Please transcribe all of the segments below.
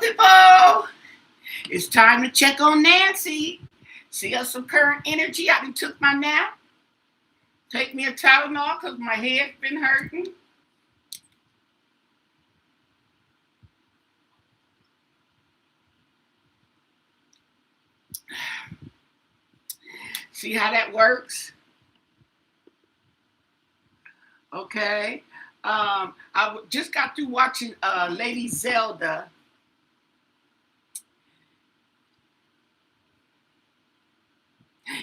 people. It's time to check on Nancy. See us some current energy. I done took my nap. Take me a Tylenol because my head's been hurting. See how that works? Okay. I just got through watching Lady Zelda.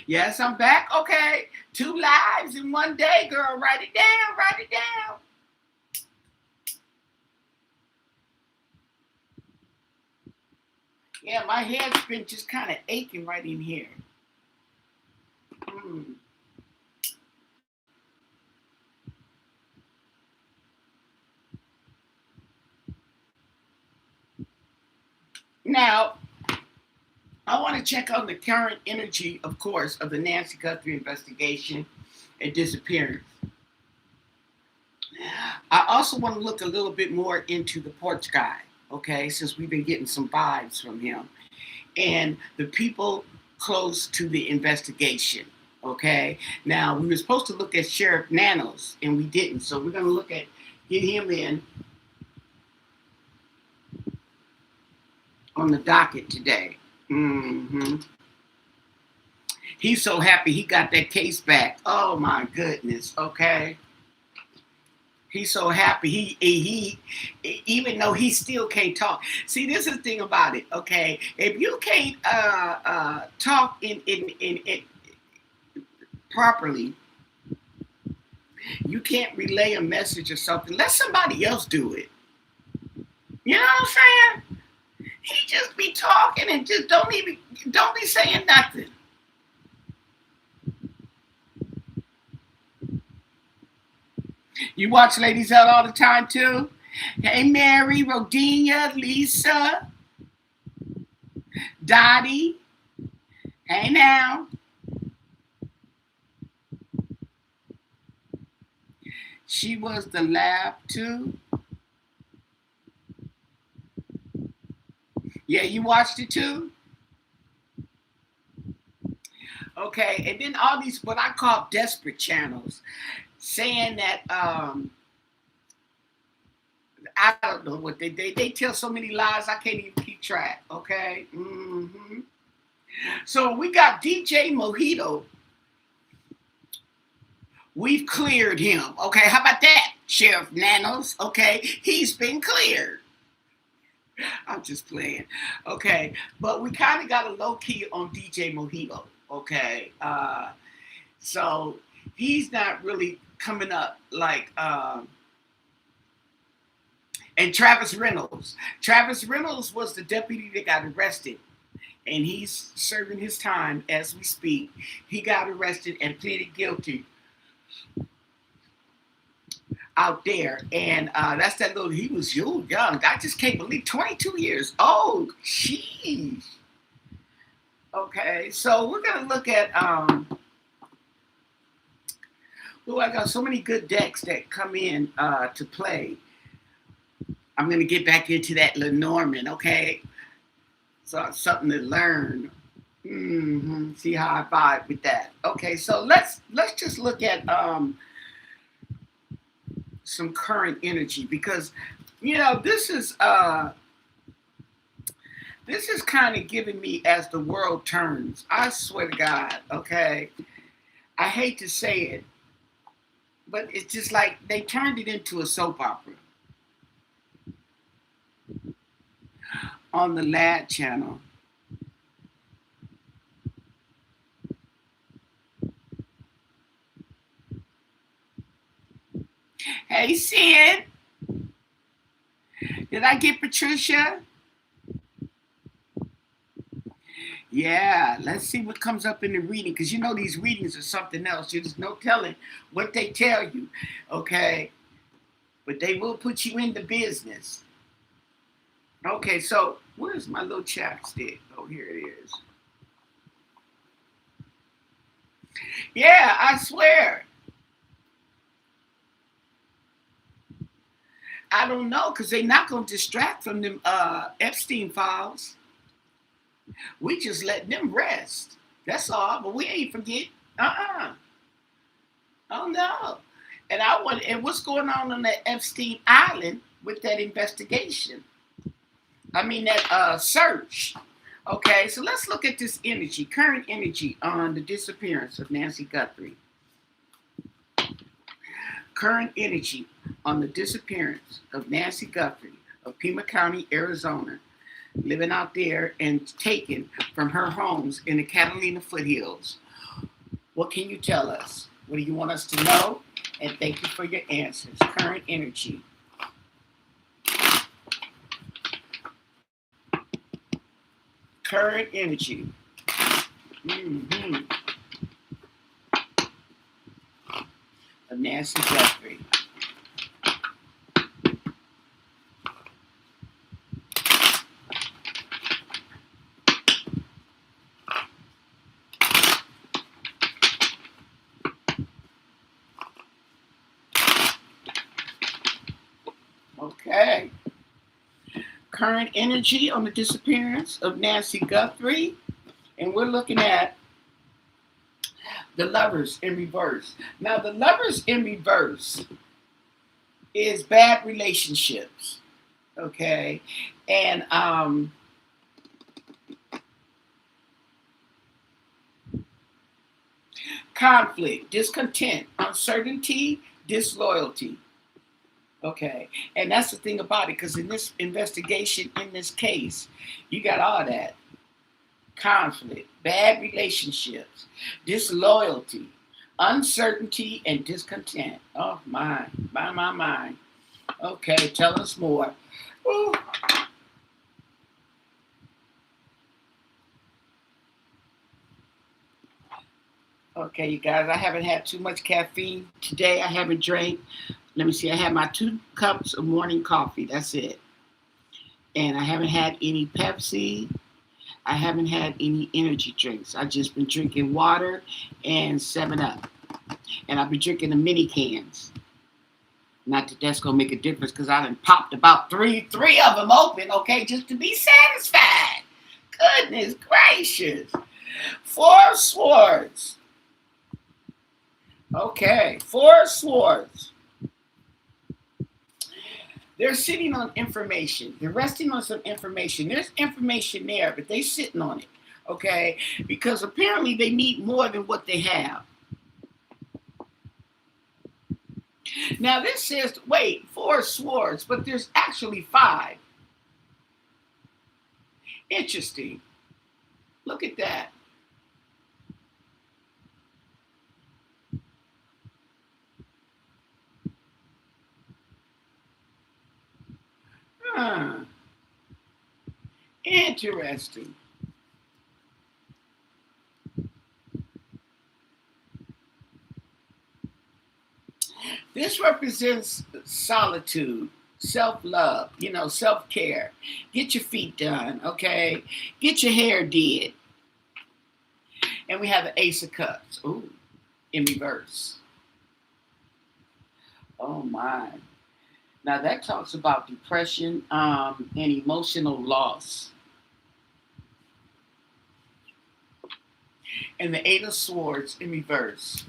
Yes, I'm back. Okay. 2 lives in one day, girl. Write it down. Write it down. Yeah, my head's been just kind of aching right in here. Now, I want to check on the current energy, of course, of the Nancy Guthrie investigation and disappearance. I also want to look a little bit more into the porch guy, okay, since we've been getting some vibes from him. And the people close to the investigation, okay? Now, we were supposed to look at Sheriff Nanos, and we didn't. So we're going to get him in on the docket today. He's so happy he got that case back. Oh, my goodness, okay? He's so happy. He even though he still can't talk. See, this is the thing about it, okay? If you can't talk in properly, you can't relay a message or something. Let somebody else do it. You know what I'm saying? He just be talking and just don't be saying nothing. You watch Ladies Out all the time too? Hey, Mary, Rodinia, Lisa, Dottie. Hey, now. She was the lab too. Yeah, you watched it too? Okay, and then all these, what I call desperate channels, saying that, I don't know what they tell so many lies, I can't even keep track, okay? So we got DJ Mojito. We've cleared him, okay? How about that, Sheriff Nanos? Okay, he's been cleared. I'm just playing, okay? But we kind of got a low key on DJ Mojito, okay? So he's not really coming up like, and Travis Reynolds. Travis Reynolds was the deputy that got arrested, and he's serving his time as we speak. He got arrested and pleaded guilty out there, and that's that little. He was young. I just can't believe 22 years old. Jeez. Okay, so we're gonna look at. I got so many good decks that come in to play. I'm gonna get back into that Lenormand. Okay, so something to learn. See how I vibe with that. Okay, so let's just look at some current energy, because this is kind of giving me as the world turns. I swear to God, okay? I hate to say it, but it's just like they turned it into a soap opera on the Lad channel. Hey, Sid. Did I get Patricia? Yeah, let's see what comes up in the reading, because these readings are something else. There's no telling what they tell you, okay? But they will put you into business. Okay, so where's my little chapstick? Oh, here it is. Yeah, I swear. I don't know, because they're not going to distract from them Epstein files. We just let them rest. That's all. But we ain't forget. Uh-uh. Oh no. And what's going on that Epstein Island with that investigation? I mean that search. Okay, so let's look at this energy, current energy on the disappearance of Nancy Guthrie. Current energy on the disappearance of Nancy Guthrie of Pima County, Arizona, living out there and taken from her homes in the Catalina foothills. What can you tell us? What do you want us to know? And thank you for your answers. Current energy. Current energy. Mm-hmm. Of Nancy Guthrie. Okay. Current energy on the disappearance of Nancy Guthrie. And we're looking at the lovers in reverse. Now, the lovers in reverse is bad relationships. Okay. And conflict, discontent, uncertainty, disloyalty. Okay. And that's the thing about it, because in this investigation, in this case, you got all that. Conflict, bad relationships, disloyalty, uncertainty, and discontent. Oh, my. Okay, tell us more. Ooh. Okay, you guys, I haven't had too much caffeine today. I haven't drank. Let me see. I had my 2 cups of morning coffee. That's it. And I haven't had any Pepsi. I haven't had any energy drinks. I've just been drinking water and 7-Up. And I've been drinking the mini cans. Not that that's going to make a difference, because I done popped about three of them open, okay, just to be satisfied. Goodness gracious. 4 swords. Okay, 4 swords. They're sitting on information. They're resting on some information. There's information there, but they're sitting on it, okay? Because apparently they need more than what they have. Now this says, wait, 4 swords, but there's actually 5. Interesting. Look at that. Huh. Interesting. This represents solitude, self-love, self-care. Get your feet done, okay? Get your hair did. And we have the Ace of Cups. Ooh, in reverse. Oh my. Now that talks about depression and emotional loss. And the 8 of Swords in reverse.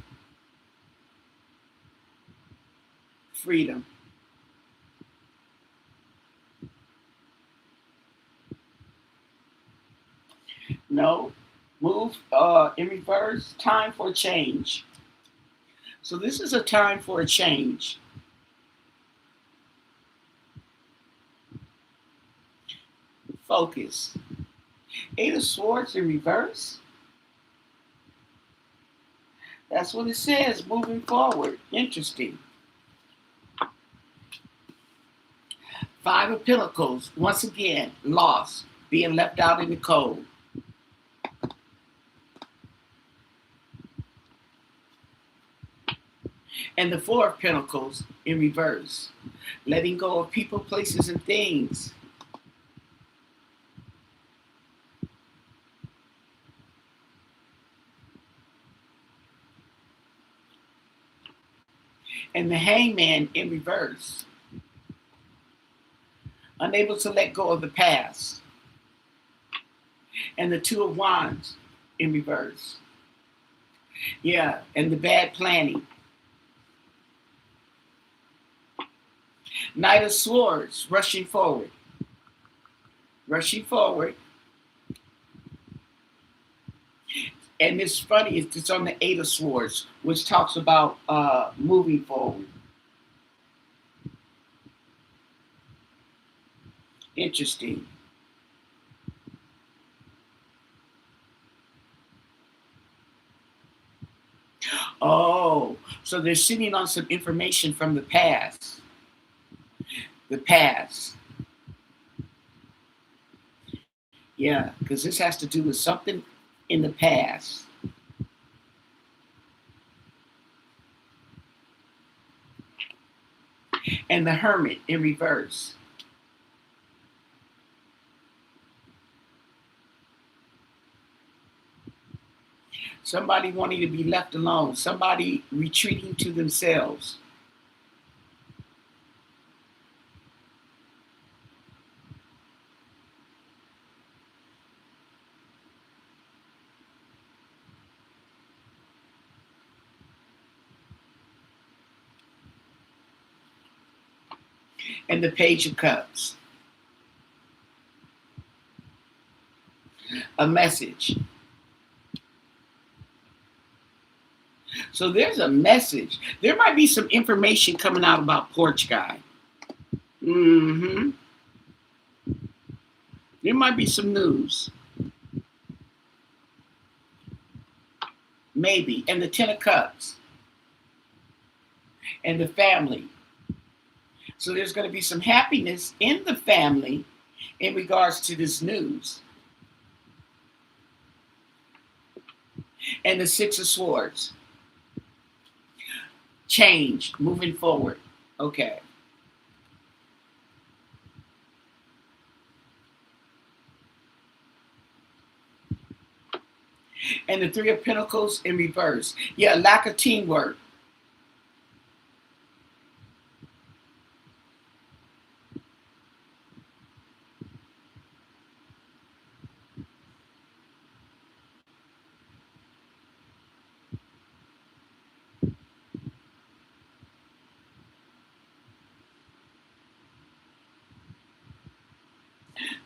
Freedom. No. Move in reverse. Time for change. So this is a time for a change. Focus. 8 of Swords in reverse. That's what it says, moving forward. Interesting. 5 of Pentacles, once again, lost, being left out in the cold. And the 4 of Pentacles in reverse, letting go of people, places, and things. And the Hangman in reverse. unable to let go of the past. And the Two of Wands in reverse. Yeah, and the bad planning. Knight of Swords, rushing forward. Rushing forward. And it's funny, it's on the Eight of Swords, which talks about moving forward. Interesting. Oh, so they're sitting on some information from the past. The past. Yeah, because this has to do with something in the past. And the Hermit in reverse. Somebody wanting to be left alone. Somebody retreating to themselves. And the Page of Cups. A message. So there's a message. There might be some information coming out about Porch Guy. Mm-hmm. There might be some news. Maybe. And the Ten of Cups. And the family. So there's going to be some happiness in the family in regards to this news. And the Six of Swords. Change, moving forward. Okay. And the Three of Pentacles in reverse. Yeah, lack of teamwork.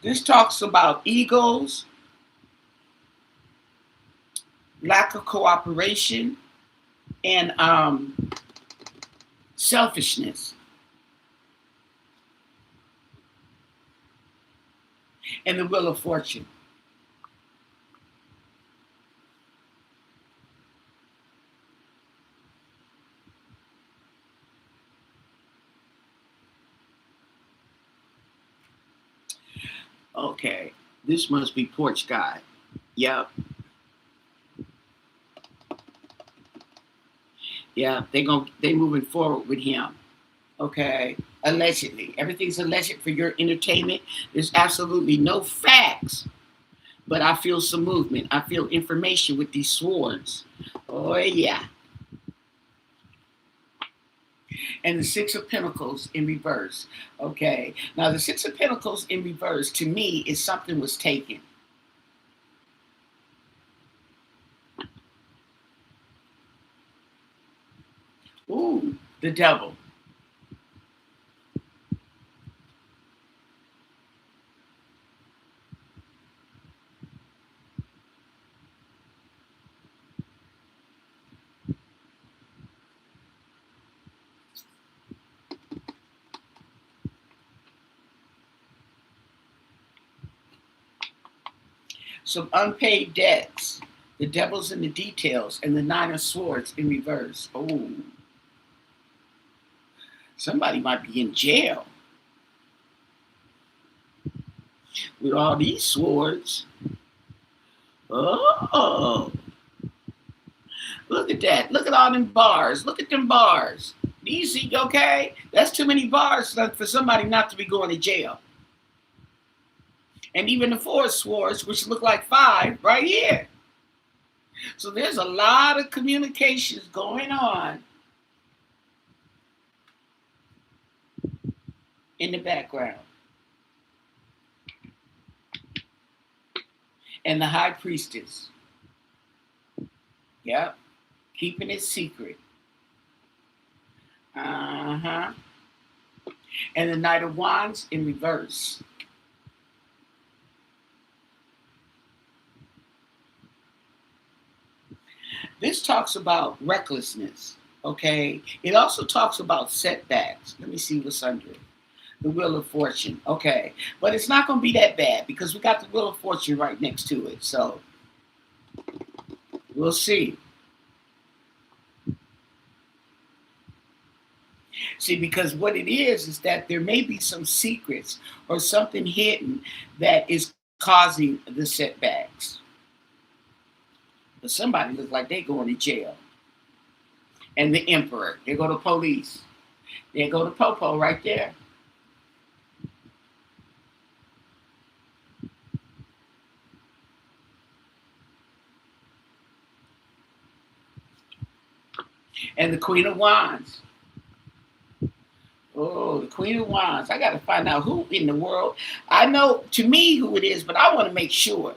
This talks about egos, lack of cooperation, and selfishness. And the Wheel of Fortune. Okay, this must be Porch Guy. Yep. Yeah, they moving forward with him. Okay, allegedly. Everything's alleged for your entertainment. There's absolutely no facts, but I feel some movement. I feel information with these swords. Oh yeah. And the Six of Pentacles in reverse. Okay, now the Six of Pentacles in reverse to me is something was taken. Ooh, the Devil. Some unpaid debts. The Devil's in the details, and the Nine of Swords in reverse. Oh, somebody might be in jail with all these swords. Oh, look at that. Look at all them bars. Look at them bars. Easy, okay? That's too many bars for somebody not to be going to jail. And even the Four of Swords, which look like five, right here. So there's a lot of communications going on in the background. and the high priestess. Yep, keeping it secret. Uh-huh. And the Knight of Wands in reverse. This talks about recklessness, okay? It also talks about setbacks. Let me see what's under it. The Wheel of Fortune, okay. But it's not going to be that bad because we got the Wheel of Fortune right next to it. So we'll see. See, because what it is that there may be some secrets or something hidden that is causing the setbacks. But somebody looks like they're going to jail. And the Emperor, they go to police. They go to Popo right there. And the Queen of Wands. Oh, the Queen of Wands. I got to find out who in the world. I know to me who it is, but I want to make sure.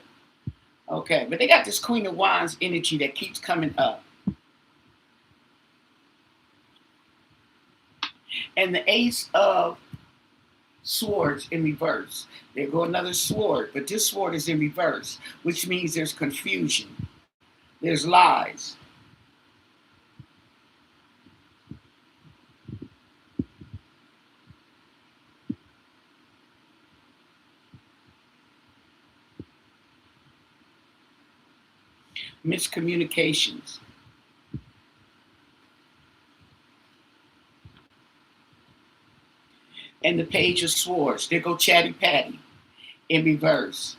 Okay, but they got this Queen of Wands energy that keeps coming up. And the Ace of Swords in reverse. There go another sword, but this sword is in reverse, which means there's confusion. There's lies. Miscommunications. And the Page of Swords. There go Chatty Patty in reverse.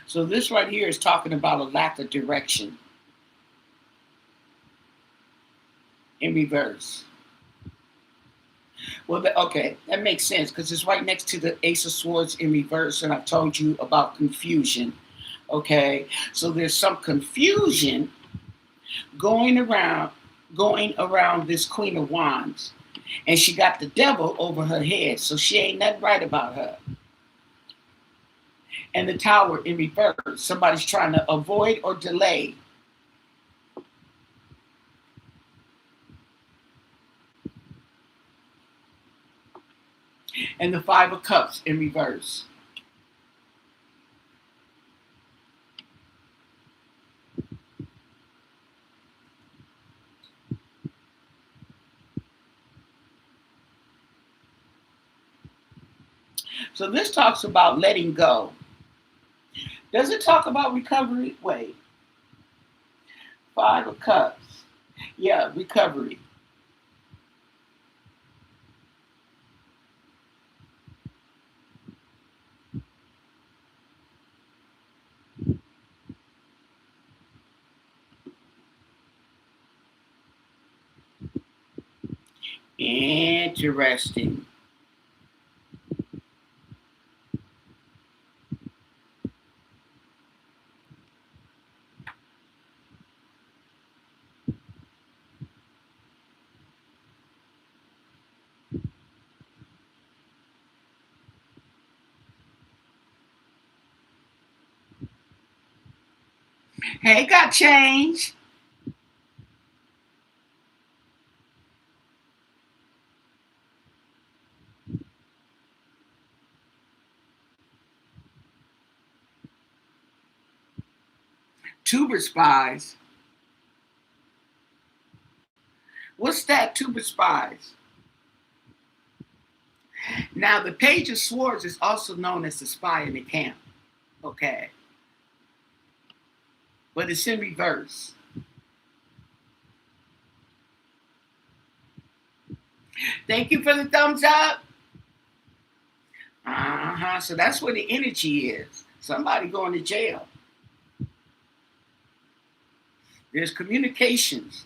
So this right here is talking about a lack of direction in reverse. Well, okay, that makes sense because it's right next to the Ace of Swords in reverse, and I've told you about confusion. Okay, so there's some confusion going around this Queen of Wands, and she got the devil over her head, so she ain't nothing right about her. And the Tower in reverse, somebody's trying to avoid or delay. And the Five of Cups in reverse. So this talks about letting go. Does it talk about recovery? Wait. Five of Cups. Yeah, recovery. Interesting. Hey, got change. Tuber spies. What's that, Tuber spies? Now, the Page of Swords is also known as the spy in the camp. Okay. But it's in reverse. Thank you for the thumbs up. So that's where the energy is. Somebody going to jail. There's communications.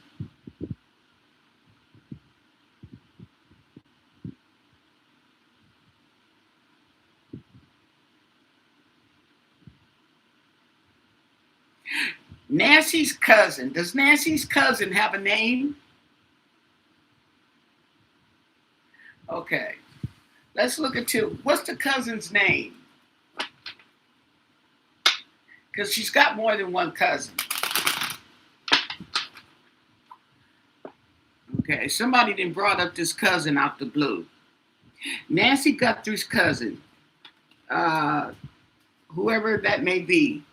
Nancy's cousin. Does Nancy's cousin have a name? Okay. Let's look at two. What's the cousin's name? Because she's got more than one cousin. Okay, somebody then brought up this cousin out the blue. Nancy Guthrie's cousin, whoever that may be.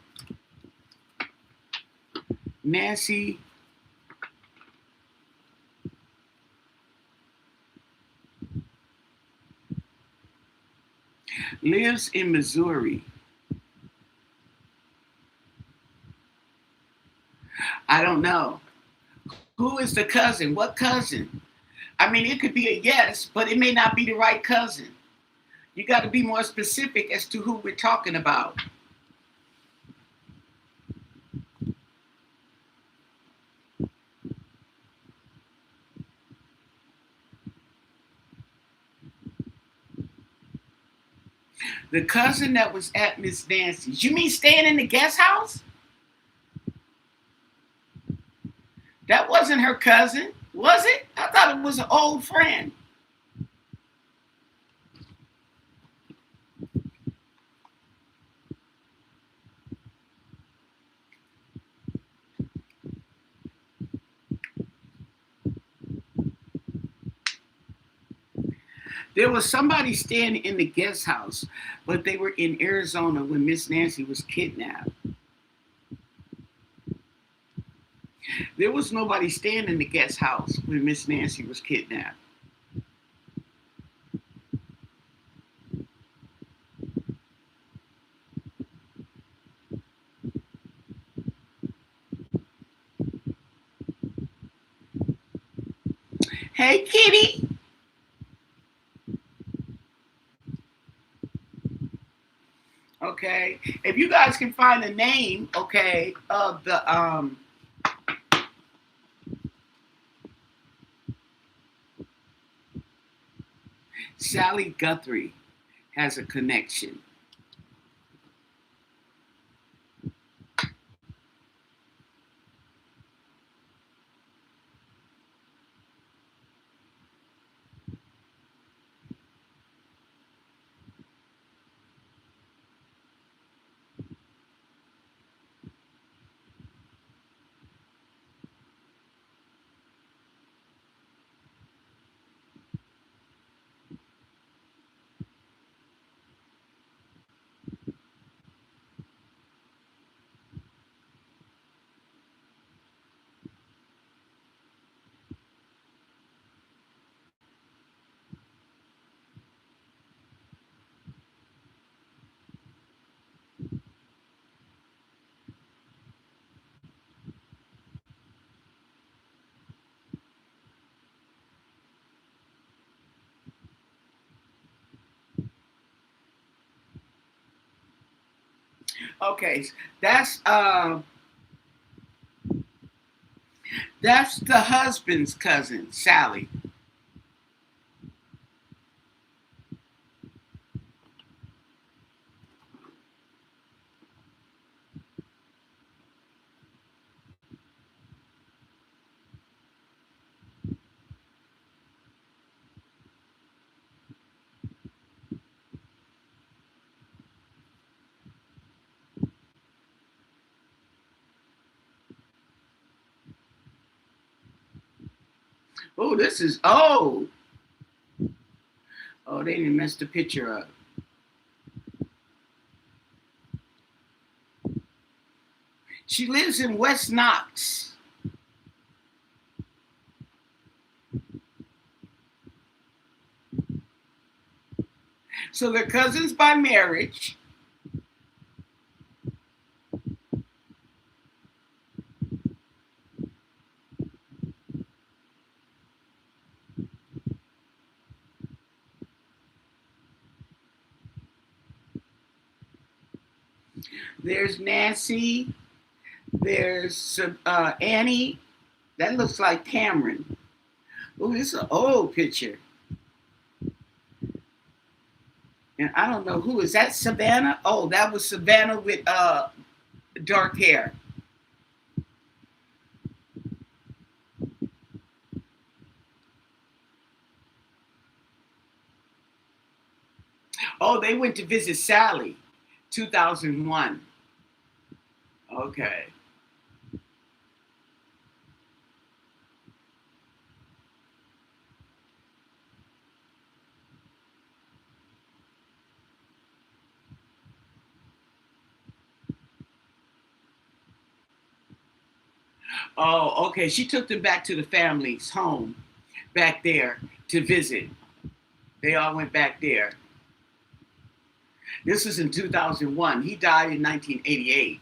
Nancy lives in Missouri. I don't know. Who is the cousin? What cousin? I mean, it could be a yes, but it may not be the right cousin. You got to be more specific as to who we're talking about. The cousin that was at Miss Nancy's. You mean staying in the guest house? That wasn't her cousin, was it? I thought it was an old friend. There was somebody staying in the guest house, but they were in Arizona when Miss Nancy was kidnapped. There was nobody staying in the guest house when Miss Nancy was kidnapped. Hey, Kitty. Okay, if you guys can find the name, okay, of the Sally Guthrie has a connection. Okay, that's the husband's cousin, Sally. Oh, this is oh, they didn't mess the picture up. She lives in West Knox. So they're cousins by marriage. There's Nancy. There's Annie. That looks like Cameron. Oh, this is an old picture. And I don't know who is that. Savannah? Oh, that was Savannah with dark hair. Oh, they went to visit Sally, 2001. Okay. Oh, okay. She took them back to the family's home back there to visit. They all went back there. This was in 2001. He died in 1988.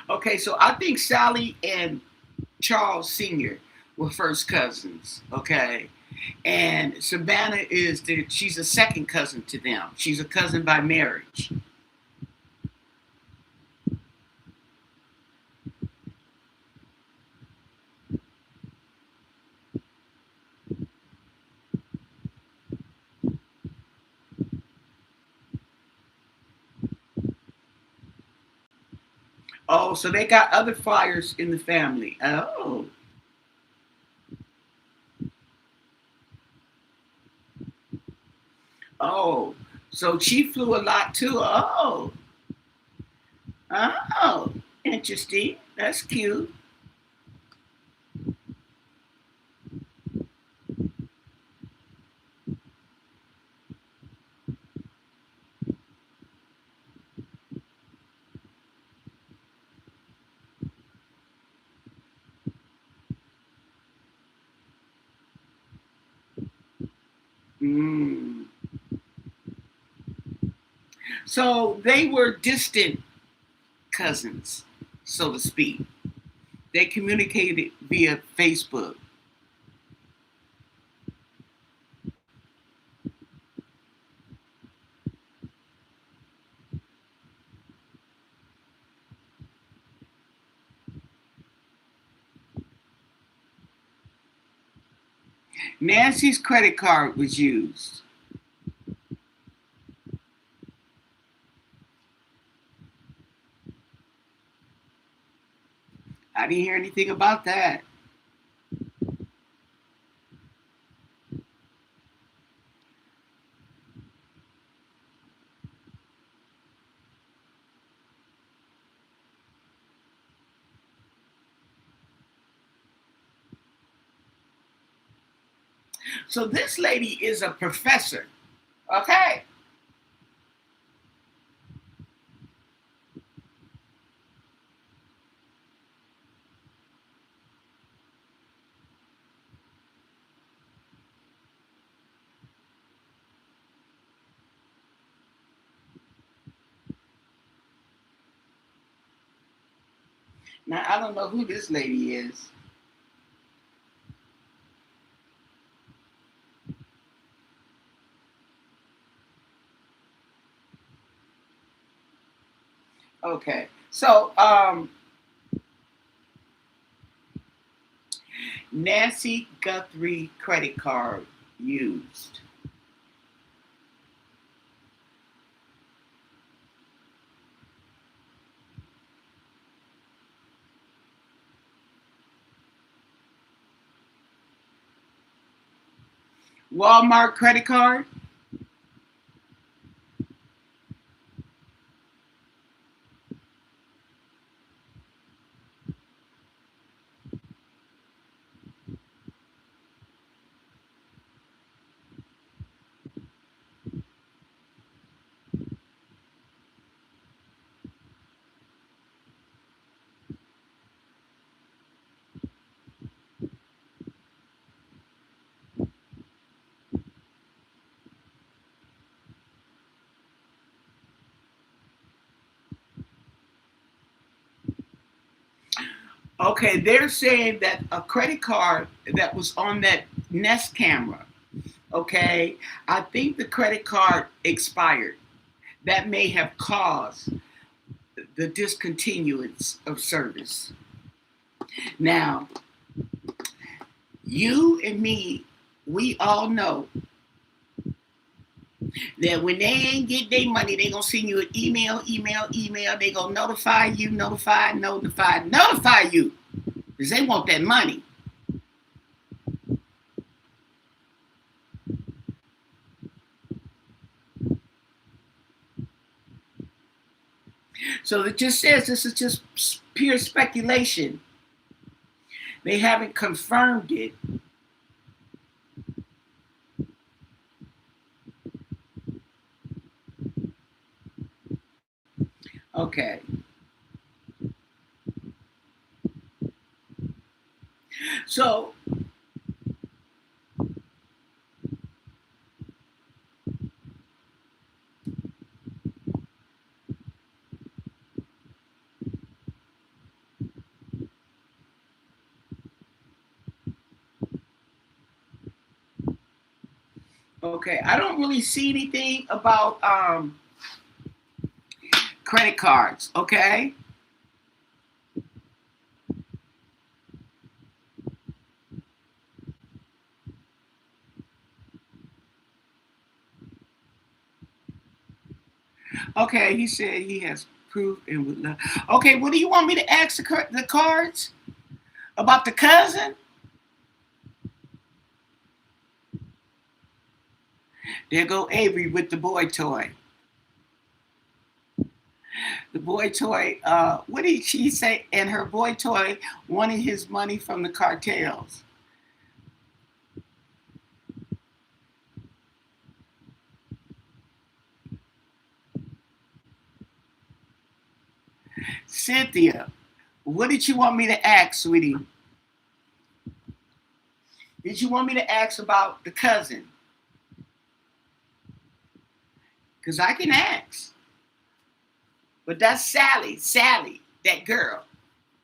Okay, so I think Sally and Charles Sr. were first cousins. Okay. And Savannah she's a second cousin to them. She's a cousin by marriage. Oh, so they got other fires in the family. Oh. Oh. So she flew a lot too. Oh. Oh. Interesting. That's cute. Mm. So they were distant cousins, so to speak. They communicated via Facebook. Nancy's credit card was used. I didn't hear anything about that. So this lady is a professor. Okay. Now I don't know who this lady is. Okay. So Nancy Guthrie credit card used. Walmart credit card. Okay, they're saying that a credit card that was on that Nest camera. Okay, I think the credit card expired. That may have caused the discontinuance of service. Now, You and me, we all know that when they ain't get their money, they gonna send you an email. They gonna notify you, notify you, because they want that money. So it just says this is just pure speculation. They haven't confirmed it. Okay. So okay, I don't really see anything about credit cards, okay? Okay, he said he has proof and would love. Okay, what do you want me to ask the cards about the cousin? There go Avery with the boy toy. The boy toy, what did she say? And her boy toy wanted his money from the cartels. Cynthia, what did you want me to ask, sweetie? Did you want me to ask about the cousin? Because I can ask. But that's Sally. Sally, that girl.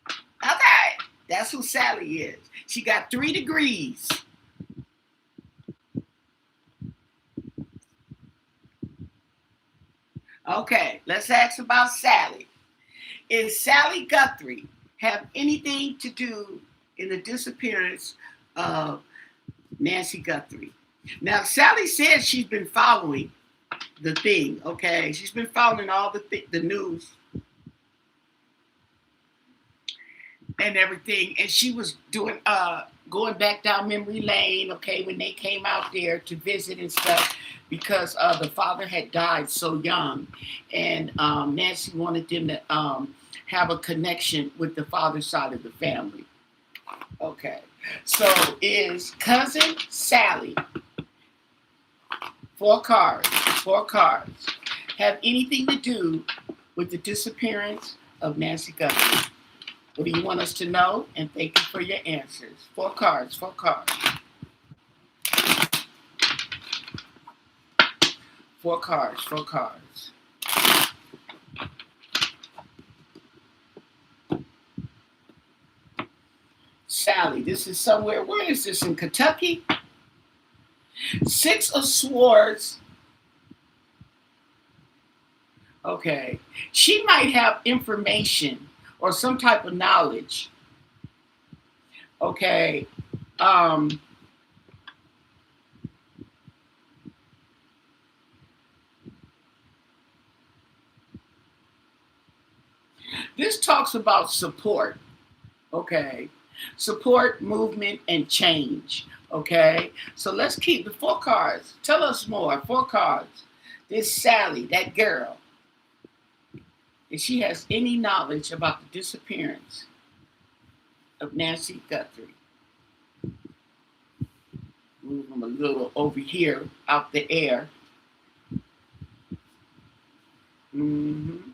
Okay. That's who Sally is. She got 3 degrees. Okay, let's ask about Sally. Is Sally Guthrie have anything to do in the disappearance of Nancy Guthrie? Now, Sally says she's been following the thing, okay? She's been following all the news and everything, and she was doing going back down memory lane, okay, when they came out there to visit and stuff, because the father had died so young, and Nancy wanted them to have a connection with the father's side of the family. Okay, so is cousin Sally, 4 cards, have anything to do with the disappearance of Nancy Guthrie? What do you want us to know? And thank you for your answers. 4 cards. 4 cards. 4 cards. 4 cards. Sally, this is somewhere. Where is this? In Kentucky? 6 of Swords. Okay. She might have information or some type of knowledge. Okay. This talks about support. Okay. Support, movement, and change. Okay. So let's keep the 4 cards. Tell us more. 4 cards. This Sally, that girl, if she has any knowledge about the disappearance of Nancy Guthrie. Move them a little over here, out the air. Mm-hmm.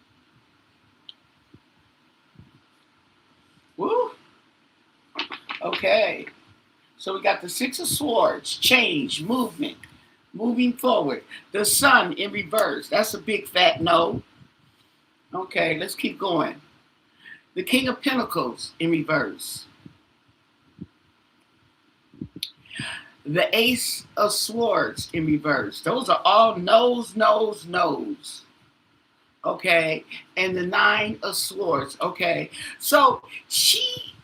Woo. Okay. So we got the 6 of Swords, change, movement, moving forward. The Sun in reverse. That's a big fat no. Okay, let's keep going. The King of Pentacles in reverse. The Ace of Swords in reverse. Those are all no's. Okay, and the 9 of Swords. Okay, so she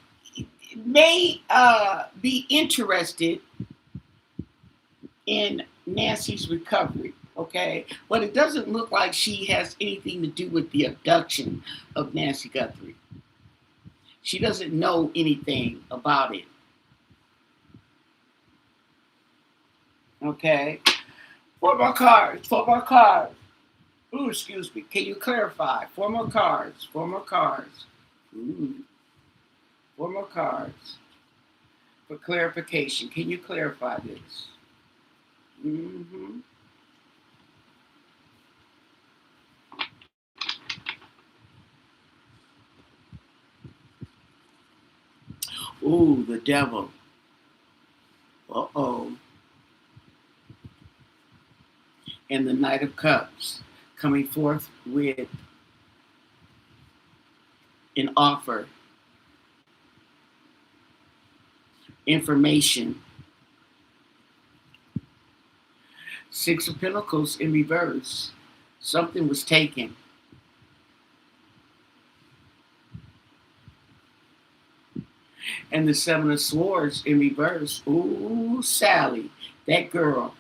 may be interested in Nancy's recovery, okay? But it doesn't look like she has anything to do with the abduction of Nancy Guthrie. She doesn't know anything about it, okay? Four more cards, four more cards. Ooh, excuse me. Can you clarify? Four more cards, four more cards. Ooh, four more cards for clarification. Can you clarify this? Mm-hmm. Ooh, the devil. Uh-oh. And the Knight of Cups coming forth with an offer, information. Six of Pentacles in reverse. Something was taken. And the Seven of Swords in reverse. Ooh, Sally, that girl.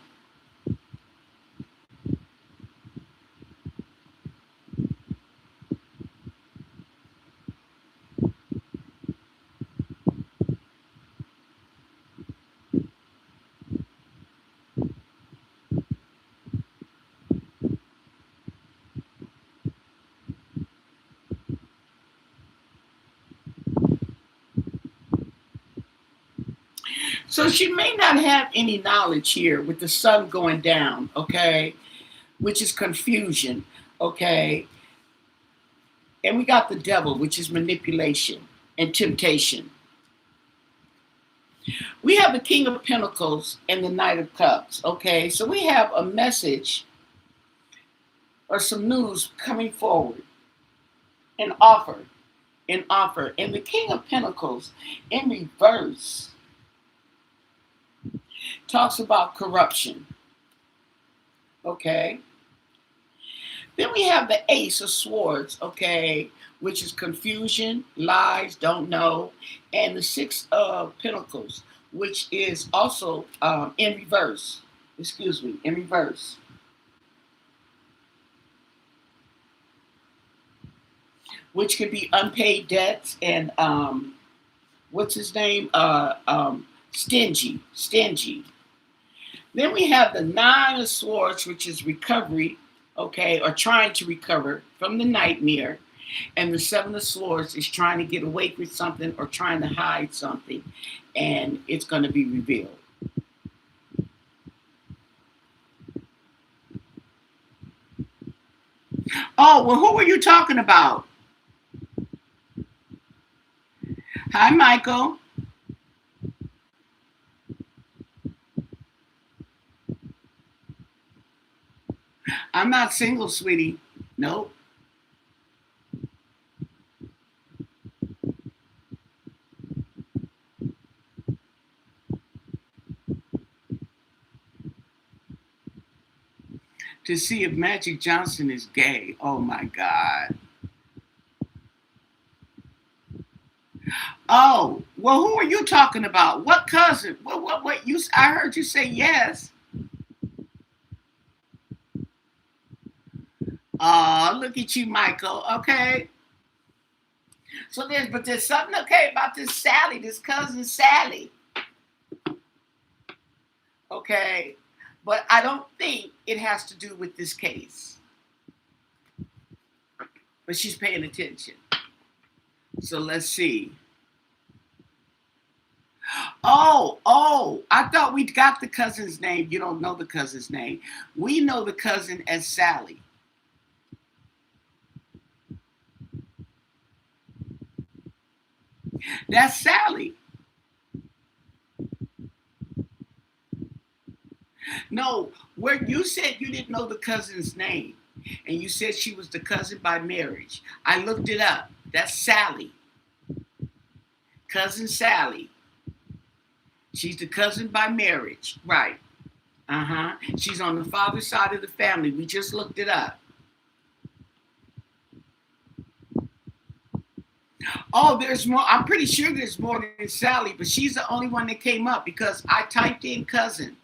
So she may not have any knowledge here with the sun going down, okay, which is confusion, okay. And we got the devil, which is manipulation and temptation. We have the King of Pentacles and the Knight of Cups, okay. So we have a message or some news coming forward, an offer, an offer. And the King of Pentacles in reverse talks about corruption, okay. Then we have the Ace of Swords, okay, which is confusion, lies, don't know, and the Six of Pentacles, which is also in reverse. Excuse me, in reverse. Which could be unpaid debts and what's his name? Stingy. Then we have the Nine of Swords, which is recovery, okay, or trying to recover from the nightmare. And the Seven of Swords is trying to get away with something or trying to hide something. And it's going to be revealed. Oh, well, who were you talking about? Hi, Michael. I'm not single, sweetie. Nope. To see if Magic Johnson is gay. Oh my God. Oh, well, who are you talking about? What cousin? What you I heard you say yes. Oh, look at you, Michael. Okay. So there's something okay about this Sally, this cousin Sally. Okay. But I don't think it has to do with this case. But she's paying attention. So let's see. Oh, I thought we got the cousin's name. You don't know the cousin's name. We know the cousin as Sally. That's Sally. No, where you said you didn't know the cousin's name, and you said she was the cousin by marriage. I looked it up. That's Sally. Cousin Sally. She's the cousin by marriage. Right. Uh-huh. She's on the father's side of the family. We just looked it up. Oh, there's more. I'm pretty sure there's more than Sally, but she's the only one that came up because I typed in cousin.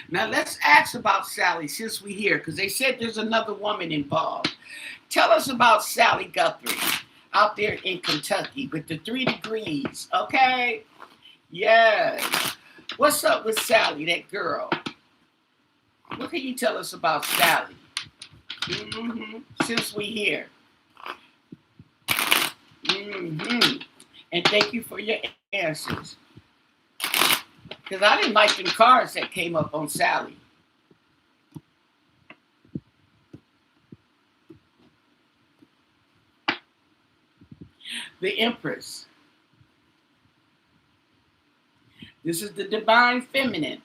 Now let's ask about Sally since we're here, because they said there's another woman involved. Tell us about Sally Guthrie out there in Kentucky with the 3 degrees, okay? Yes. What's up with Sally, that girl? What can you tell us about Sally? Since we here. And thank you for your answers. Because I didn't like them cards that came up on Sally. The Empress. This is the divine feminine.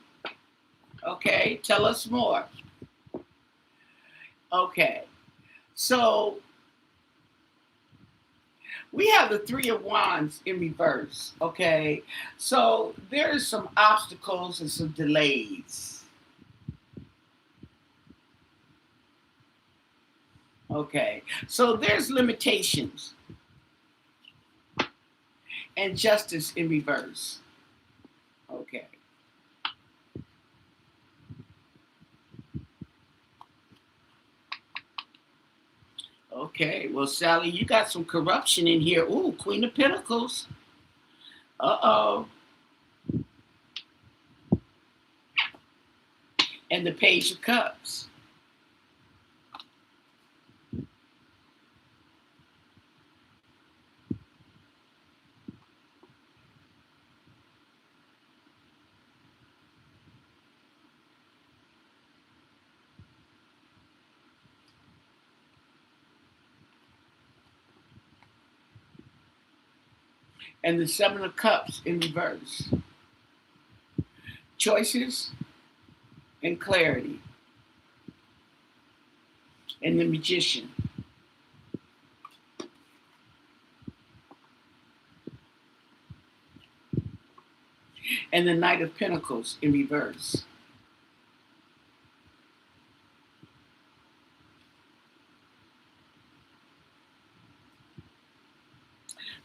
Okay, tell us more. Okay, so we have the 3 of Wands in reverse. Okay, so there's some obstacles and some delays. Okay, so there's limitations and justice in reverse. Okay. Okay, well, Sally, you got some corruption in here. Ooh, Queen of Pentacles. Uh-oh. And the Page of Cups. And the 7 of Cups in reverse. Choices and clarity. And the Magician. And the Knight of Pentacles in reverse.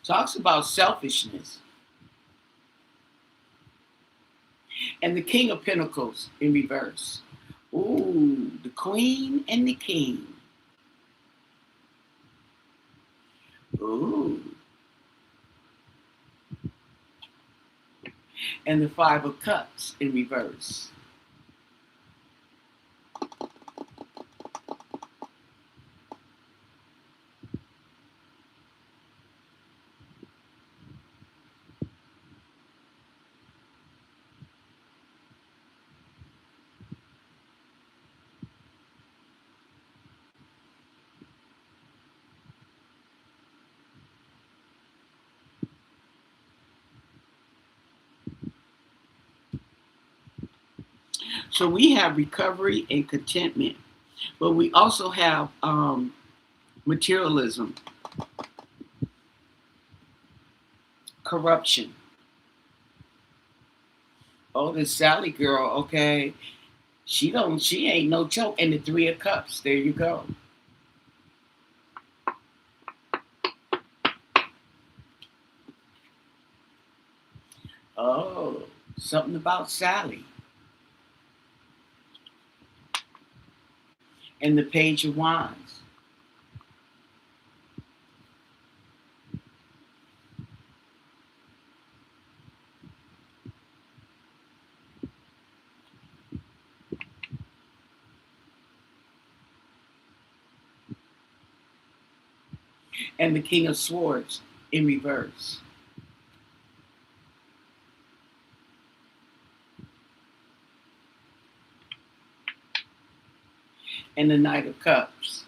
Talks about selfishness. And the King of Pentacles in reverse. Ooh, the Queen and the King. Ooh. And the 5 of Cups in reverse. So we have recovery and contentment, but we also have materialism, corruption. Oh, this Sally girl, okay. She ain't no joke. And the 3 of Cups, there you go. Oh, something about Sally. And the Page of Wands. And the King of Swords in reverse. And the Knight of Cups.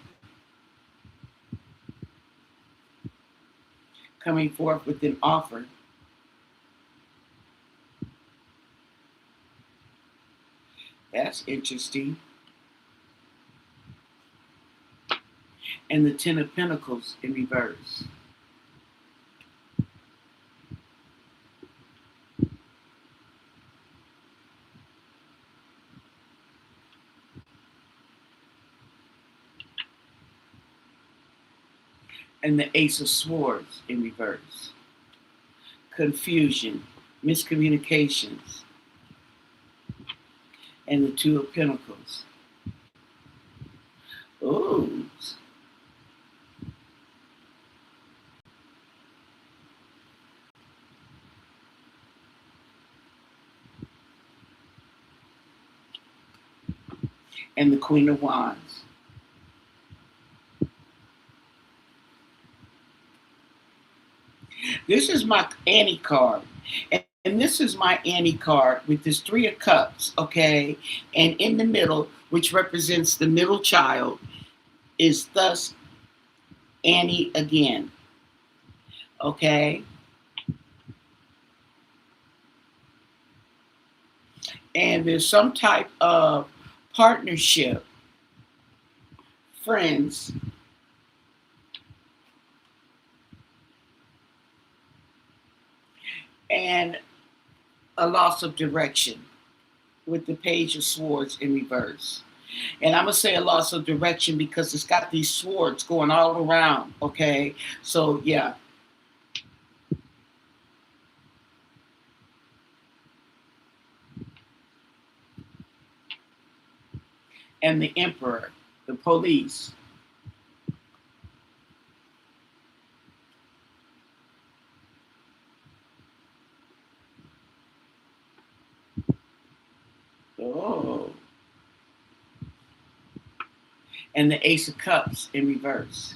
Coming forth with an offer. That's interesting. And the 10 of Pentacles in reverse. and the Ace of Swords in reverse. Confusion, miscommunications, and the Two of Pentacles. Ooh. And the Queen of Wands. This is my Annie card. And this is my Annie card with this Three of Cups, okay? And in the middle, which represents the middle child, is thus Annie again, okay? And there's some type of partnership, friends, and a loss of direction with the Page of Swords in reverse. And I'm going to say a loss of direction because it's got these swords going all around, okay? So, yeah. And the Emperor, the police. Oh. And the Ace of Cups in reverse.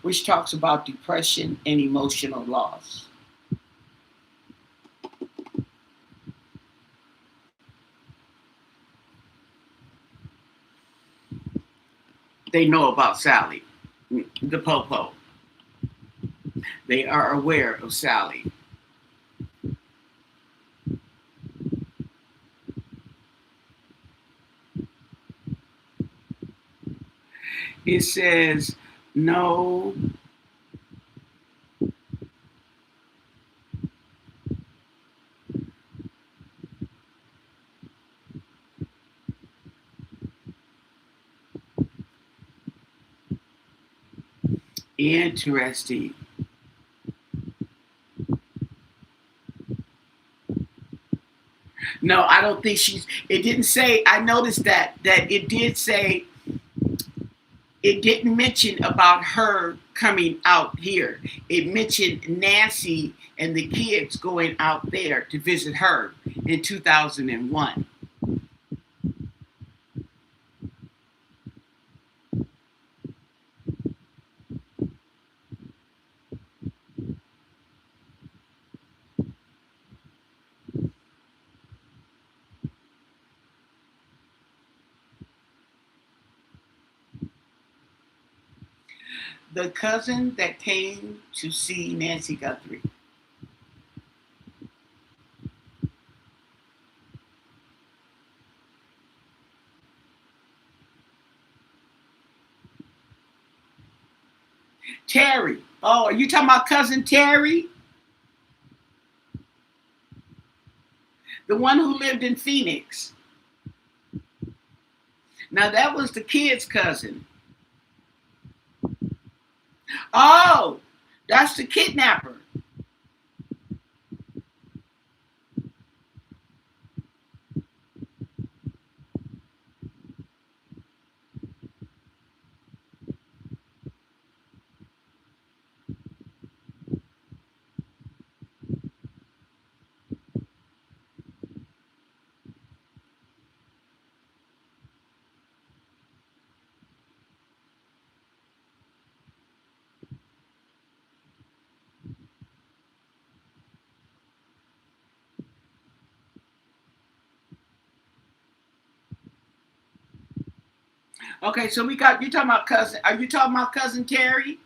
Which talks about depression and emotional loss. They know about Sally, the Popo. They are aware of Sally. It says, no interesting. No, I don't think she's. It didn't say. I noticed that it did say. It didn't mention about her coming out here. It mentioned Nancy and the kids going out there to visit her in 2001. The cousin that came to see Nancy Guthrie. Terry. Oh, are you talking about cousin Terry? The one who lived in Phoenix. Now that was the kid's cousin. Oh, that's the kidnapper. Okay, so we got you talking about cousin. Are you talking about cousin Terry?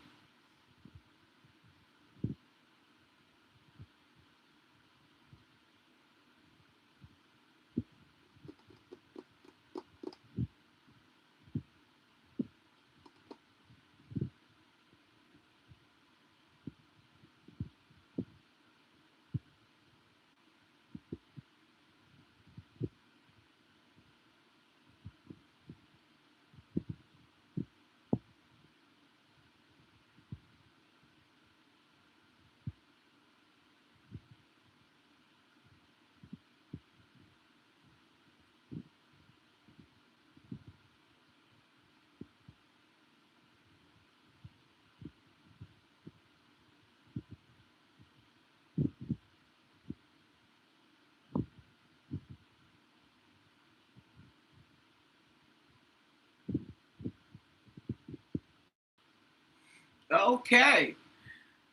Okay.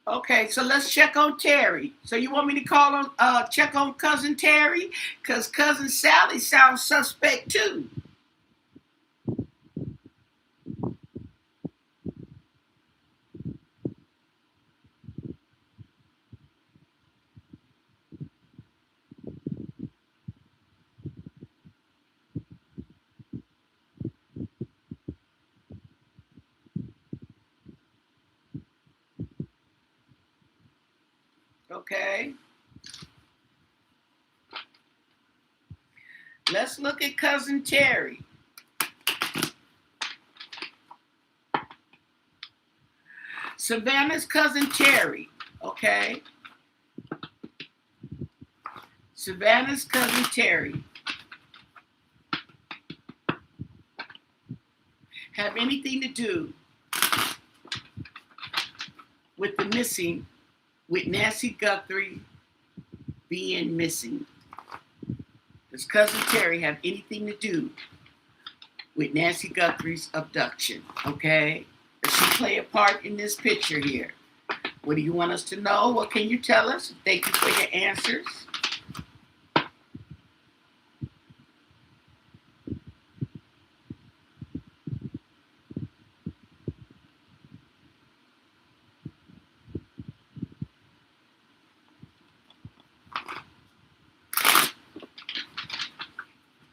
Okay, so let's check on Terry. So you want me to call on check on cousin Terry? Because cousin Sally sounds suspect too. Okay. Let's look at cousin Terry. Savannah's cousin Terry. Okay. Savannah's cousin Terry. Have anything to do with the missing, with Nancy Guthrie being missing? Does cousin Terry have anything to do with Nancy Guthrie's abduction? Okay. Does she play a part in this picture here? What do you want us to know? What can you tell us? Thank you for your answers.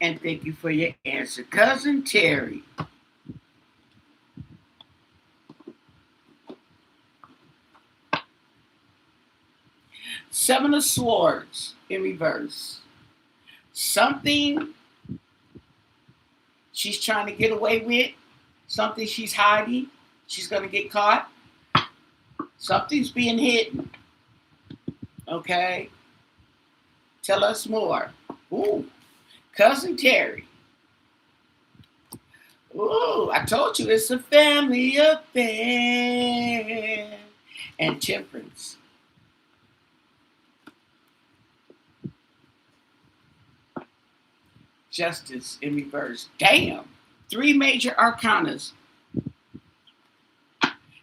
And thank you for your answer. Cousin Terry. Seven of Swords in reverse. Something she's trying to get away with. Something she's hiding. She's going to get caught. Something's being hidden. Okay? Tell us more. Ooh. Cousin Terry. Ooh, I told you it's a family affair. And Temperance. Justice in reverse. Damn. 3 major arcanas.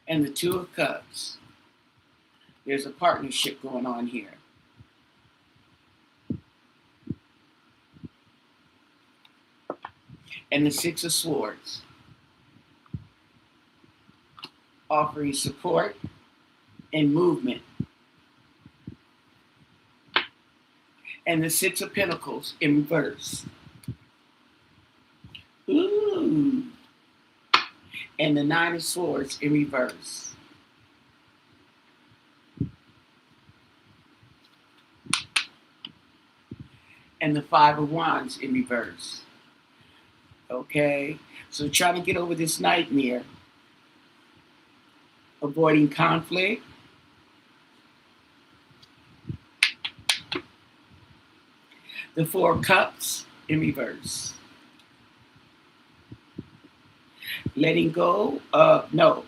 And the 2 of Cups. There's a partnership going on here. And the 6 of Swords. Offering support and movement. And the 6 of Pentacles in reverse. Ooh. And the 9 of Swords in reverse. And the 5 of Wands in reverse. Okay, so trying to get over this nightmare. Avoiding conflict. The 4 of Cups in reverse. Letting go of, no.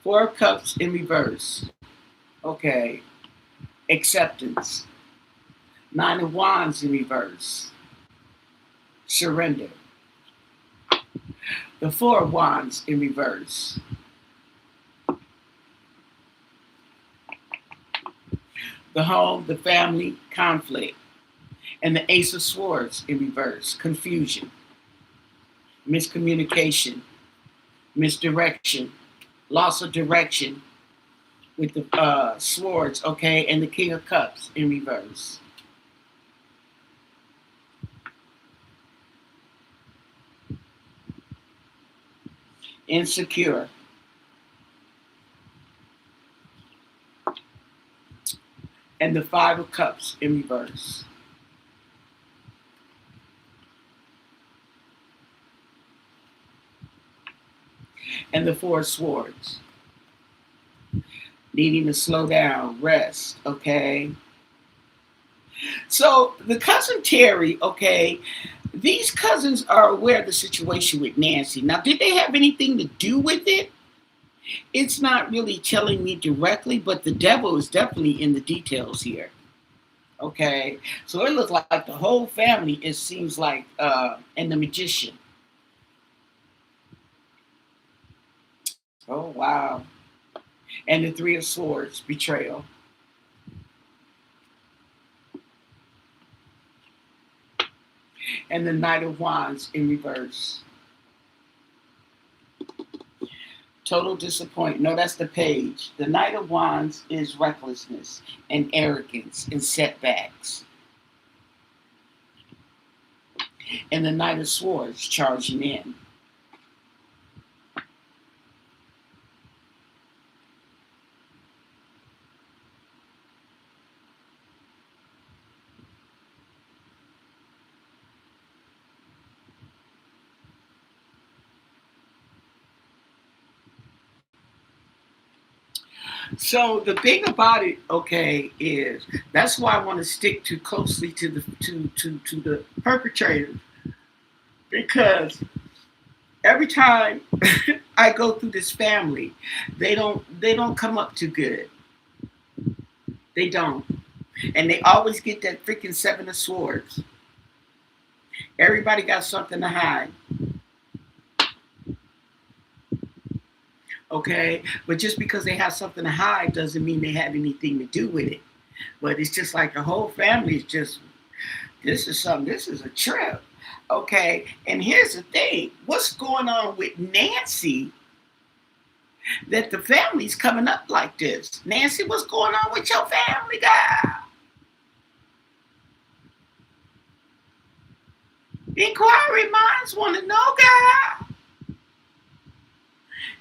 4 of Cups in reverse. Okay. Acceptance. 9 of Wands in reverse. Surrender. The 4 of Wands in reverse. The home, the family, conflict. And the Ace of Swords in reverse. Confusion. Miscommunication. Misdirection. Loss of direction with the swords, okay? And the King of Cups in reverse. Insecure. And the 5 of Cups in reverse. And the 4 of Swords. Needing to slow down, rest, okay? So the cousin Terry, okay, these cousins are aware of the situation with Nancy. Now, did they have anything to do with it? It's not really telling me directly, but the devil is definitely in the details here. Okay, so it looks like the whole family, it seems like, and the magician. Oh, wow. And the Three of Swords, betrayal. And the Knight of Wands in reverse. Total disappointment. No, that's the page. The Knight of Wands is recklessness and arrogance and setbacks. And the Knight of Swords charging in. So the thing about it, okay, is that's why I want to stick too closely to the perpetrators, because every time I go through this family, they don't come up too good. They don't, and they always get that freaking Seven of Swords. Everybody got something to hide. Okay, but just because they have something to hide doesn't mean they have anything to do with it. But it's just like the whole family is just, this is something, this is a trip. Okay, and here's the thing, what's going on with Nancy that the family's coming up like this? Nancy, what's going on with your family, girl? Inquiry minds want to know, girl.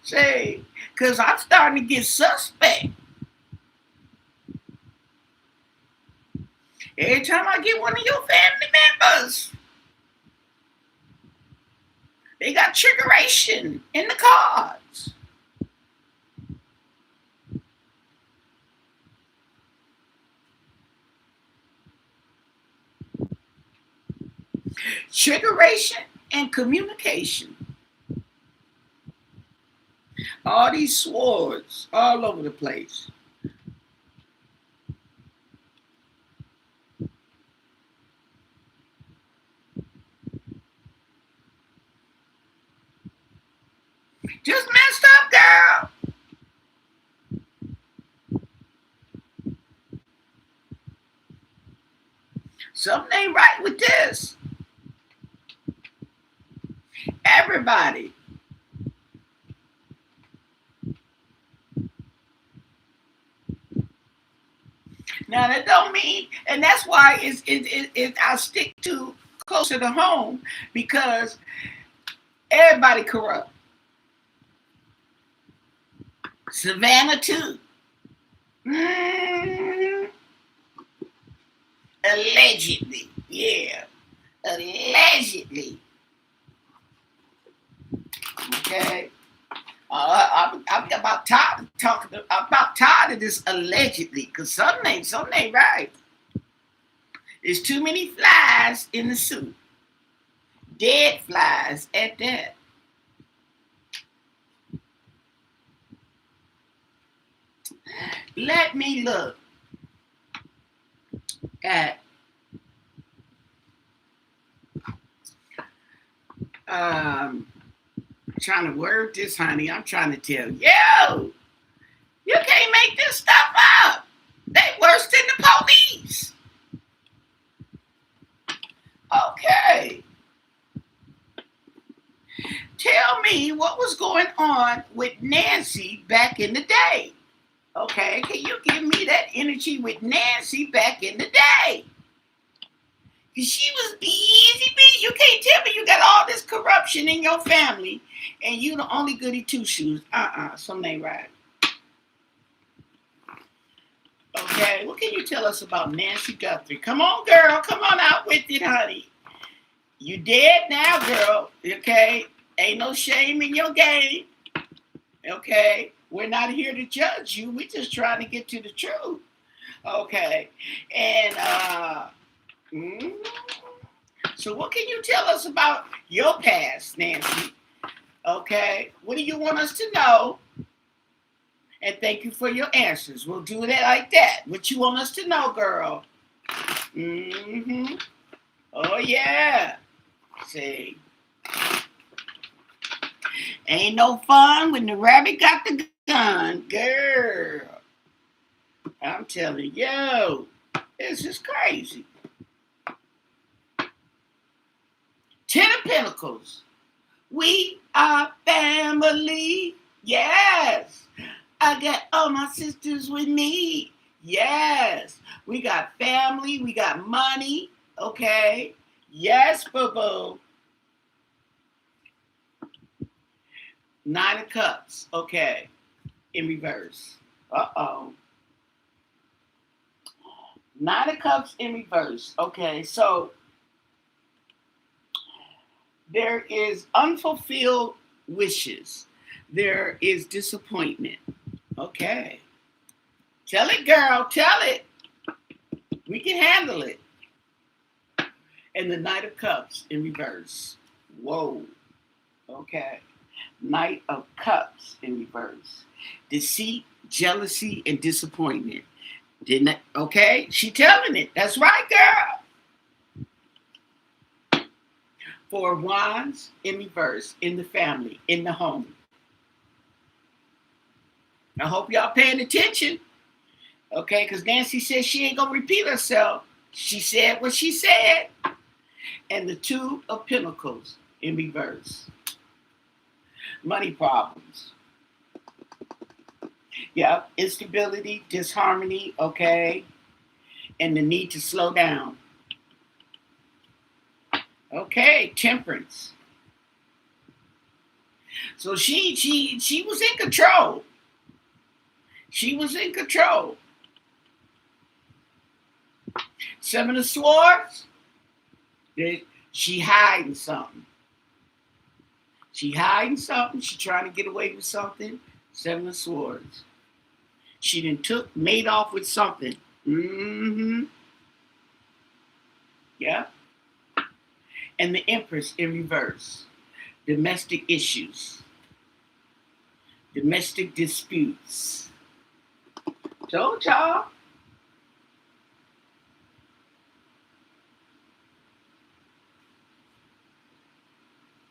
Say, because I'm starting to get suspect. Every time I get one of your family members, they got triggeration in the cards. Triggeration and communication. All these swords all over the place. Just messed up, girl. Something ain't right with this. Everybody. Now that don't mean, and that's why I stick to closer to home, because everybody corrupt. Savannah too. Allegedly, yeah, allegedly. Okay. I'm about tired of talking. I'm about tired of this allegedly, because something ain't right. There's too many flies in the soup. Dead flies at that. Let me look at trying to word this, honey. I'm trying to tell you, yo, you can't make this stuff up. They worse than the police. Okay. Tell me what was going on with Nancy back in the day. Okay, can you give me that energy with Nancy back in the day? Because she was busy. You can't tell me you got all this corruption in your family and you the only goody two shoes. Something ain't right. Okay, what can you tell us about Nancy Guthrie? Come on, girl. Come on out with it, honey. You dead now, girl. Okay? Ain't no shame in your game. Okay? We're not here to judge you. We're just trying to get to the truth. Okay? And, so what can you tell us about your past, Nancy? Okay? What do you want us to know? And thank you for your answers. We'll do that like that. What you want us to know, girl? Oh, yeah. See. Ain't no fun when the rabbit got the done, girl. I'm telling you, this is crazy. 10 of Pentacles. We are family. Yes. I got all my sisters with me. Yes. We got family. We got money. Okay. Yes, boo-boo. 9 of Cups. Okay. In reverse. Uh-oh. 9 of Cups in reverse. Okay. So there is unfulfilled wishes. There is disappointment. Okay. Tell it, girl. Tell it. We can handle it. And the Knight of Cups in reverse. Whoa. Okay. Knight of Cups in reverse. Deceit, jealousy, and disappointment. Didn't it? Okay. She telling it. That's right, girl. 4 of Wands in reverse. In the family. In the home. I hope y'all paying attention. Okay, because Nancy says she ain't going to repeat herself. She said what she said. And the 2 of Pentacles in reverse. Money problems. Yeah, instability, disharmony, okay, and the need to slow down. Okay, temperance. So she was in control. She was in control. 7 of Swords. She hiding something. She hiding something. She trying to get away with something. 7 of Swords. She done made off with something. Mm-hmm. Yeah. And the Empress in reverse. Domestic issues. Domestic disputes. Told y'all.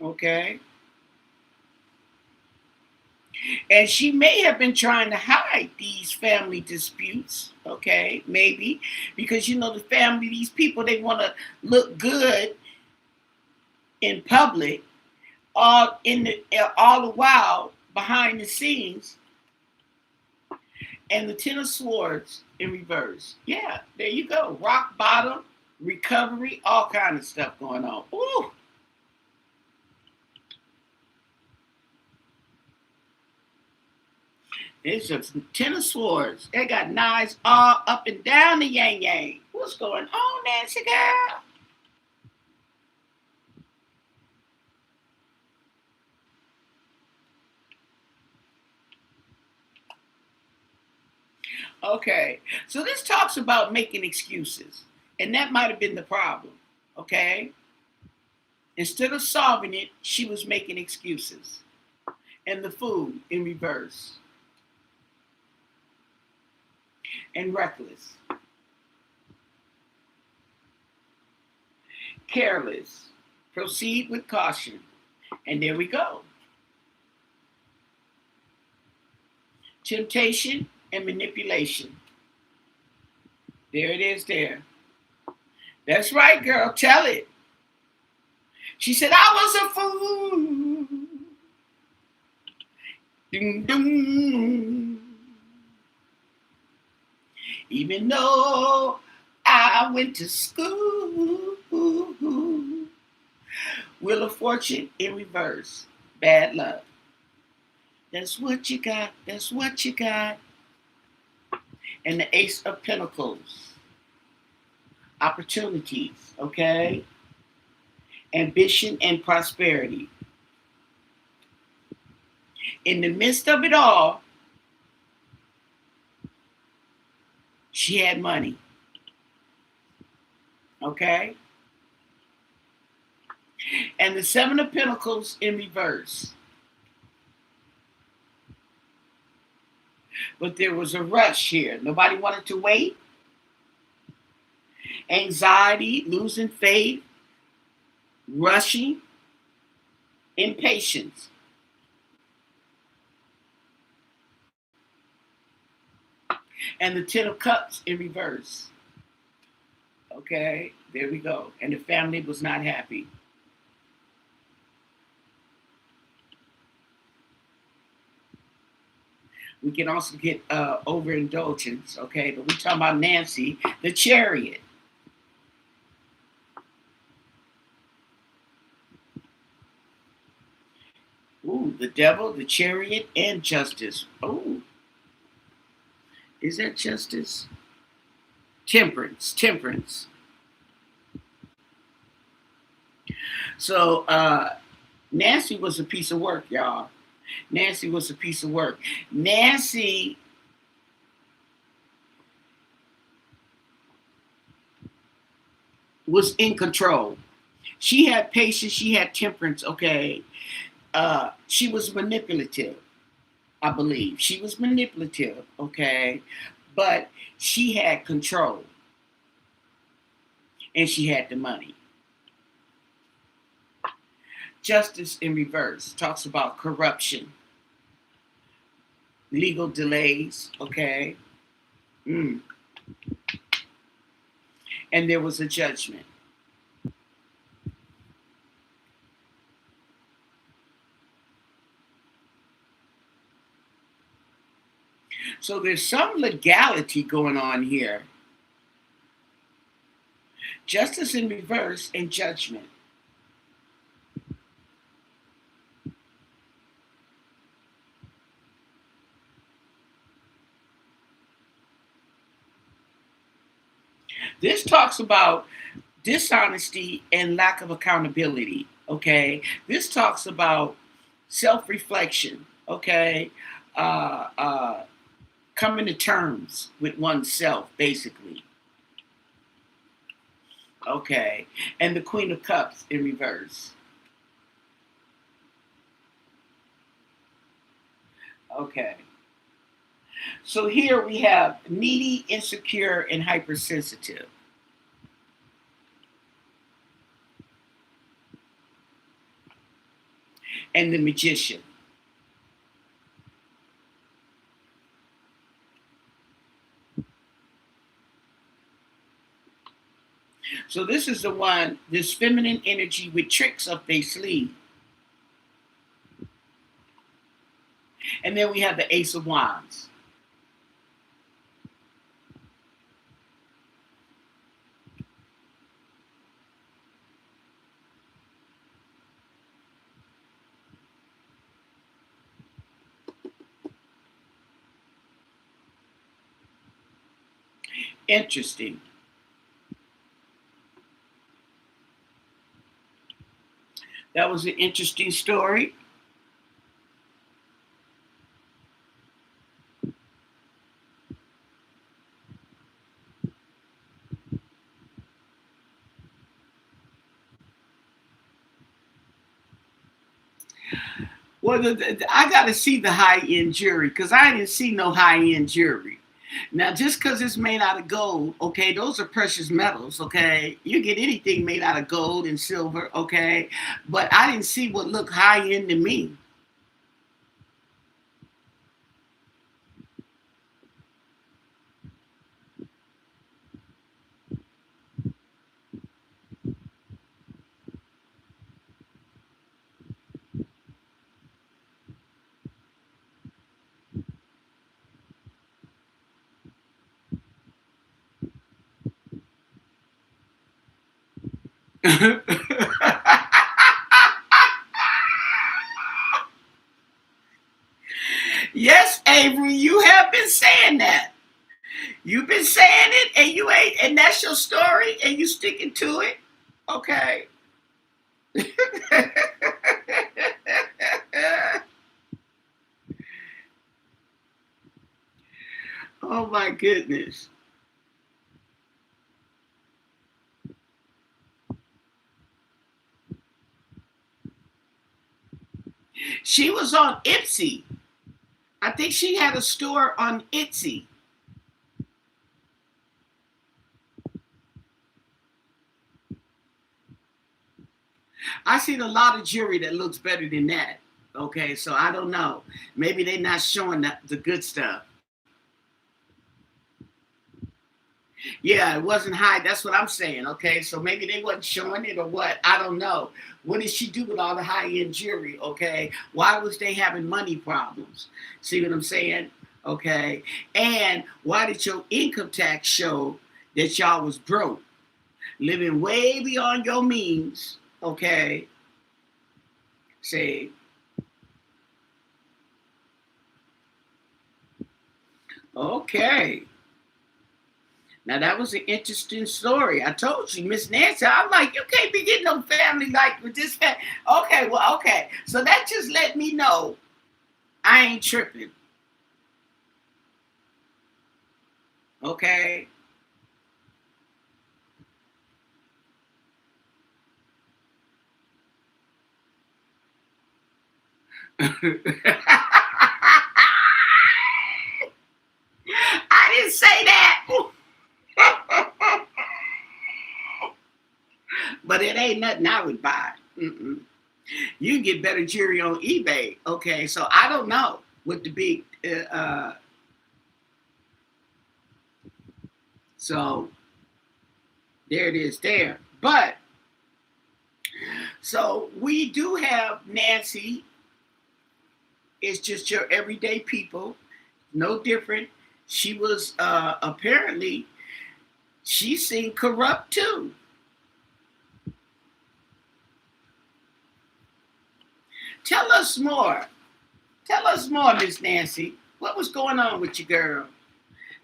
Okay. And she may have been trying to hide these family disputes, okay, maybe, because the family, these people, they want to look good in public, all the while behind the scenes. And the 10 of Swords in reverse. Yeah, there you go. Rock bottom, recovery, all kind of stuff going on. Ooh. It's just 10 of Swords. They got knives all up and down the yang yang. What's going on, Nancy girl? Okay, so this talks about making excuses. And that might have been the problem, okay? Instead of solving it, she was making excuses. And the Fool in reverse. And reckless. Careless. Proceed with caution. And there we go. Temptation and manipulation. There it is there. That's right, girl. Tell it. She said, I was a fool. Ding, ding. Even though I went to school. Wheel of Fortune in reverse. Bad luck. That's what you got. That's what you got. And the Ace of Pentacles. Opportunities, okay? Ambition and prosperity. In the midst of it all, she had money. Okay? And the 7 of Pentacles in reverse. But there was a rush here. Nobody wanted to wait. Anxiety, losing faith, rushing, impatience. And the Ten of Cups in reverse. Okay, there we go. And the family was not happy. We can also get overindulgence, okay? But we're talking about Nancy, the Chariot. Ooh, the Devil, the Chariot, and Justice. Oh, is that Justice? Temperance, Temperance. So Nancy was a piece of work, y'all. Nancy was a piece of work. Nancy was in control. She had patience, she had temperance, okay. She was manipulative, I believe. She was manipulative, okay. But she had control. And she had the money. Justice in reverse talks about corruption, legal delays, okay. Mm. And there was a judgment. So there's some legality going on here. Justice in reverse and judgment. This talks about dishonesty and lack of accountability, okay? This talks about self-reflection, okay? Coming to terms with oneself, basically. Okay, and the Queen of Cups in reverse. Okay. So here we have needy, insecure, and hypersensitive. And the Magician. So this is the one, this feminine energy with tricks up their sleeve. And then we have the Ace of Wands. Interesting. That was an interesting story. Well, I got to see the high-end jewelry because I didn't see no high-end jewelry. Now, just because it's made out of gold, okay, those are precious metals, okay? You get anything made out of gold and silver, okay? But I didn't see what looked high-end to me. Yes, Avery, you have been saying that. You've been saying it, and you ain't, and that's your story, and you sticking to it. Okay. Oh my goodness. She was on Etsy. I think she had a store on Etsy. I seen a lot of jewelry that looks better than that. Okay, so I don't know. Maybe they're not showing the good stuff. Yeah, it wasn't high. That's what I'm saying. Okay, so maybe they wasn't showing it or what. I don't know. What did she do with all the high end jewelry? Okay, why was they having money problems? See what I'm saying? Okay, and why did your income tax show that y'all was broke, living way beyond your means? Okay, say okay. Now that was an interesting story. I told you, Miss Nancy. I'm like, you can't be getting no family like with this. Okay, well, okay. So that just let me know I ain't tripping. Okay. I didn't say that, but it ain't nothing I would buy. Mm-mm. You can get better jewelry on eBay. Okay, so I don't know what the big. So there it is there. But so we do have Nancy. It's just your everyday people, no different. She was apparently she seemed corrupt too. Tell us more. Tell us more, Miss Nancy. What was going on with your girl?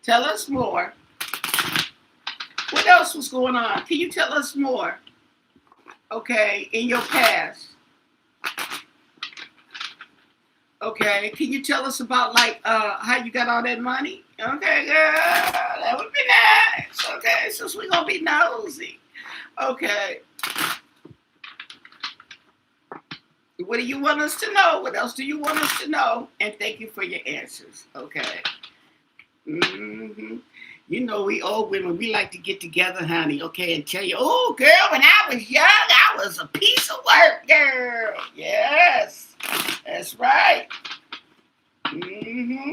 Tell us more. What else was going on? Can you tell us more? Okay, in your past. Okay, can you tell us about like how you got all that money? Okay, girl, that would be nice. Okay, since we're gonna be nosy. Okay. What do you want us to know? What else do you want us to know? And thank you for your answers. Okay. Mm-hmm. You know, we old women, we like to get together, honey, okay, and tell you, oh, girl, when I was young, I was a piece of work, girl. Yes, that's right. Mm-hmm.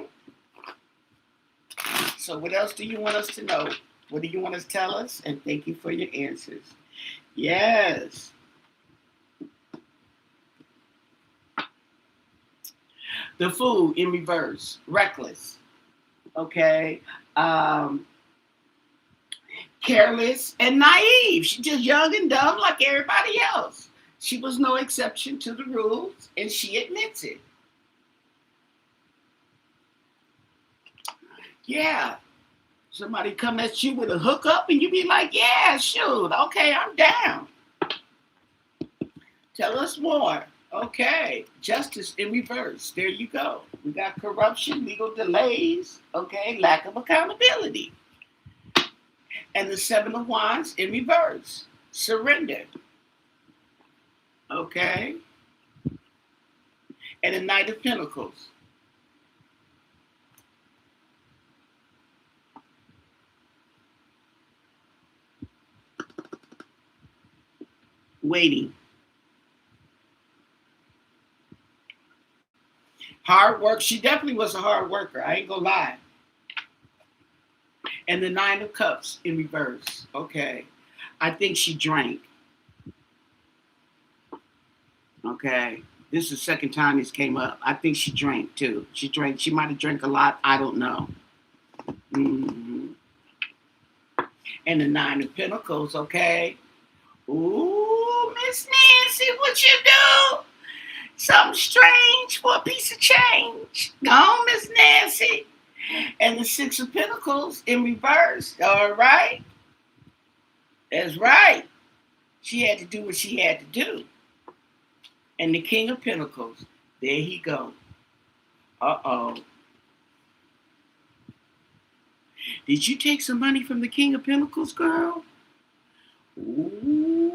So what else do you want us to know? What do you want to tell us? And thank you for your answers. Yes. The food in reverse, reckless, okay? Um, Careless and naive. She's just young and dumb like everybody else. She was no exception to the rules, and she admits it. Yeah. Somebody come at you with a hookup, and you be like, yeah, shoot, okay, I'm down. Tell us more. Okay. Justice in reverse. There you go. We got corruption, legal delays, okay, lack of accountability. And the Seven of Wands in reverse. Surrender. Okay. And the Knight of Pentacles. Waiting. Hard work. She definitely was a hard worker. I ain't gonna lie. And the Nine of Cups in reverse. Okay. I think she drank. Okay. This is the second time this came up. I think she drank too. She drank. She might have drank a lot. I don't know. Mm-hmm. And the Nine of Pentacles. Okay. Ooh, Miss Nancy, what you do? Something strange for a piece of change. Go on, Miss Nancy. And the Six of Pentacles in reverse. All right. That's right. She had to do what she had to do. And the King of Pentacles. There he go. Uh-oh. Did you take some money from the King of Pentacles, girl? Ooh.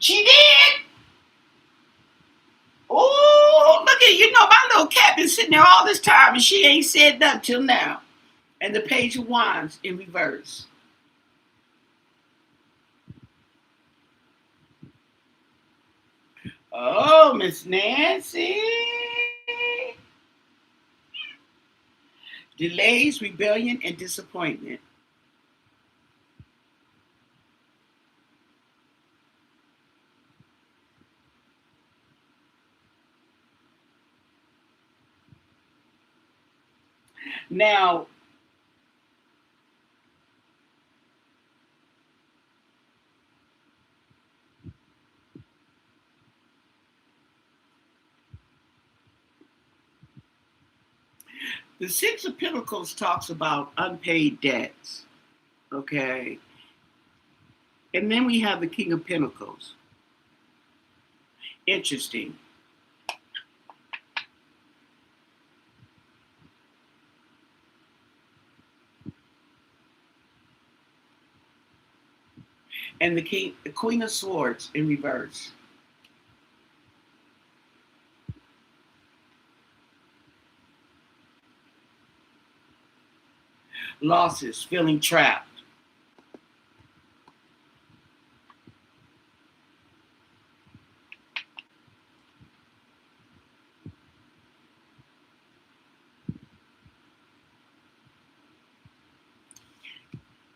She did. Oh, look at you know my little cat been sitting there all this time and she ain't said nothing till now. And the Page of Wands in reverse. Oh, Miss Nancy. Delays, rebellion, and disappointment. Now, the Six of Pentacles talks about unpaid debts. Okay. And then we have the King of Pentacles. Interesting. And the Queen of Swords in reverse. Losses, feeling trapped.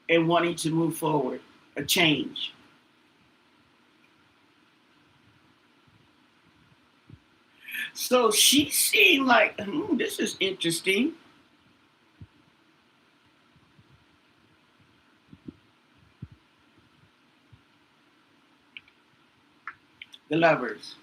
And wanting to move forward, a change. So she seemed like, this is interesting. The Lovers.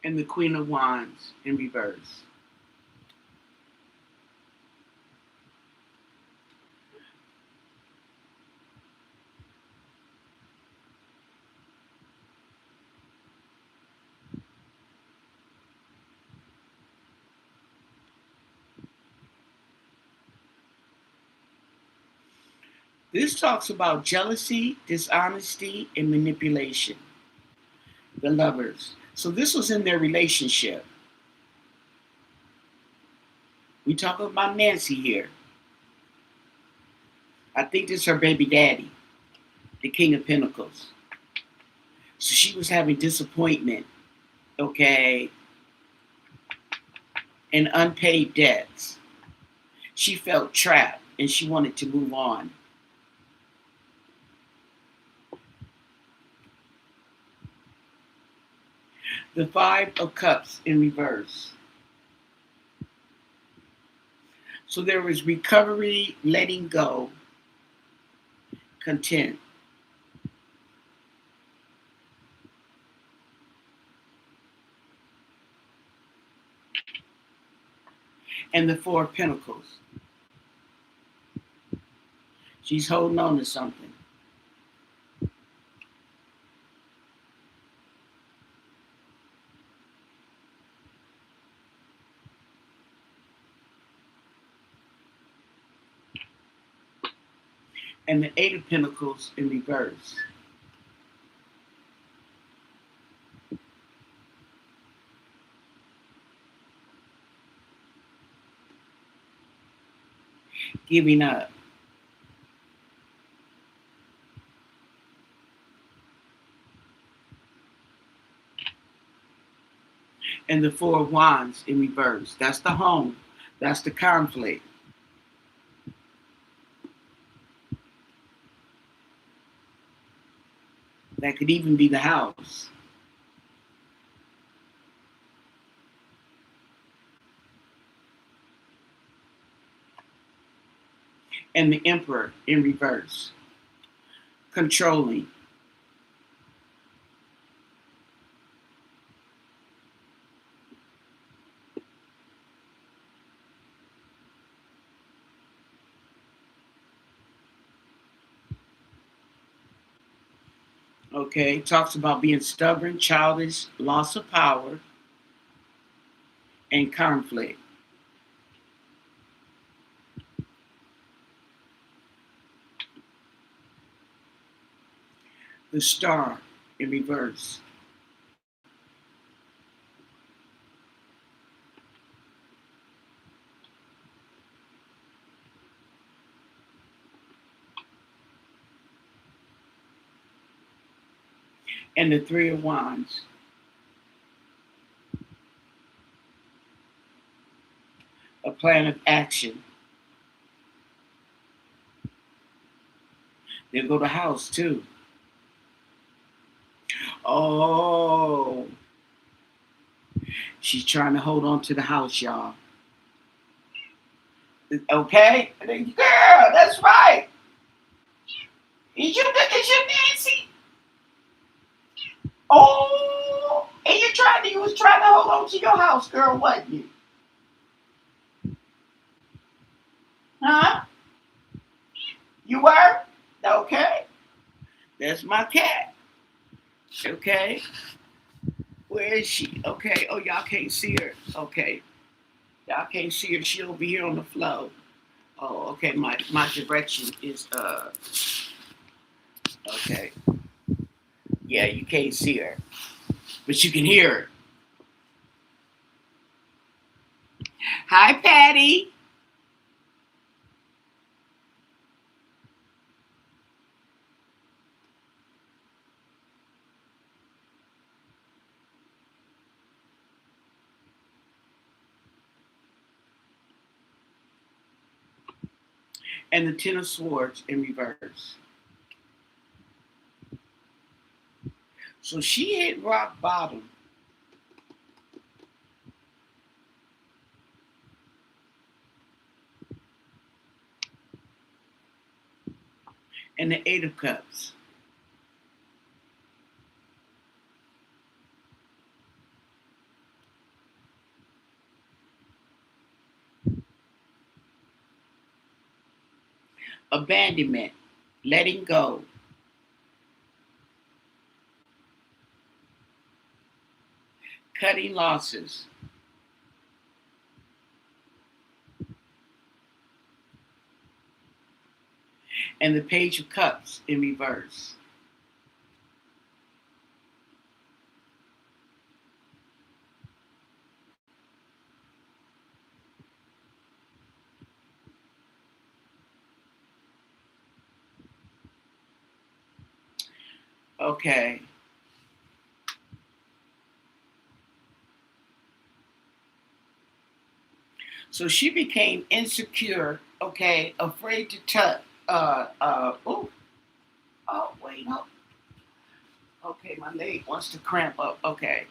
And the Queen of Wands in reverse. This talks about jealousy, dishonesty, and manipulation. The Lovers. So this was in their relationship. We talk about Nancy here. I think this is her baby daddy, the King of Pentacles. So she was having disappointment, okay, and unpaid debts. She felt trapped and she wanted to move on. The Five of Cups in reverse. So there was recovery, letting go, content. And the Four of Pentacles. She's holding on to something. And the Eight of Pentacles in reverse. Giving up. And the Four of Wands in reverse. That's the home. That's the conflict. That could even be the house. And the Emperor in reverse. Controlling. Okay, talks about being stubborn, childish, loss of power, and conflict. The Star in reverse. And the Three of Wands. A plan of action. They'll go to house too. Oh, she's trying to hold on to the house, y'all. Okay? Girl, that's right. Is you Nancy? Oh, and you was trying to hold on to your house, girl, wasn't you? Huh? You were? Okay. That's my cat. Okay. Where is she? Okay. Oh, y'all can't see her. Okay. Y'all can't see her. She over here on the floor. Oh, okay. My direction is okay. Yeah, you can't see her. But you can hear her. Hi, Patty. And the Ten of Swords in reverse. So she hit rock bottom. And the Eight of Cups. Abandonment. Letting go. Cutting losses. And the Page of Cups in reverse. Okay. So she became insecure, okay, afraid to touch. Wait, no. Okay, my leg wants to cramp up. Okay.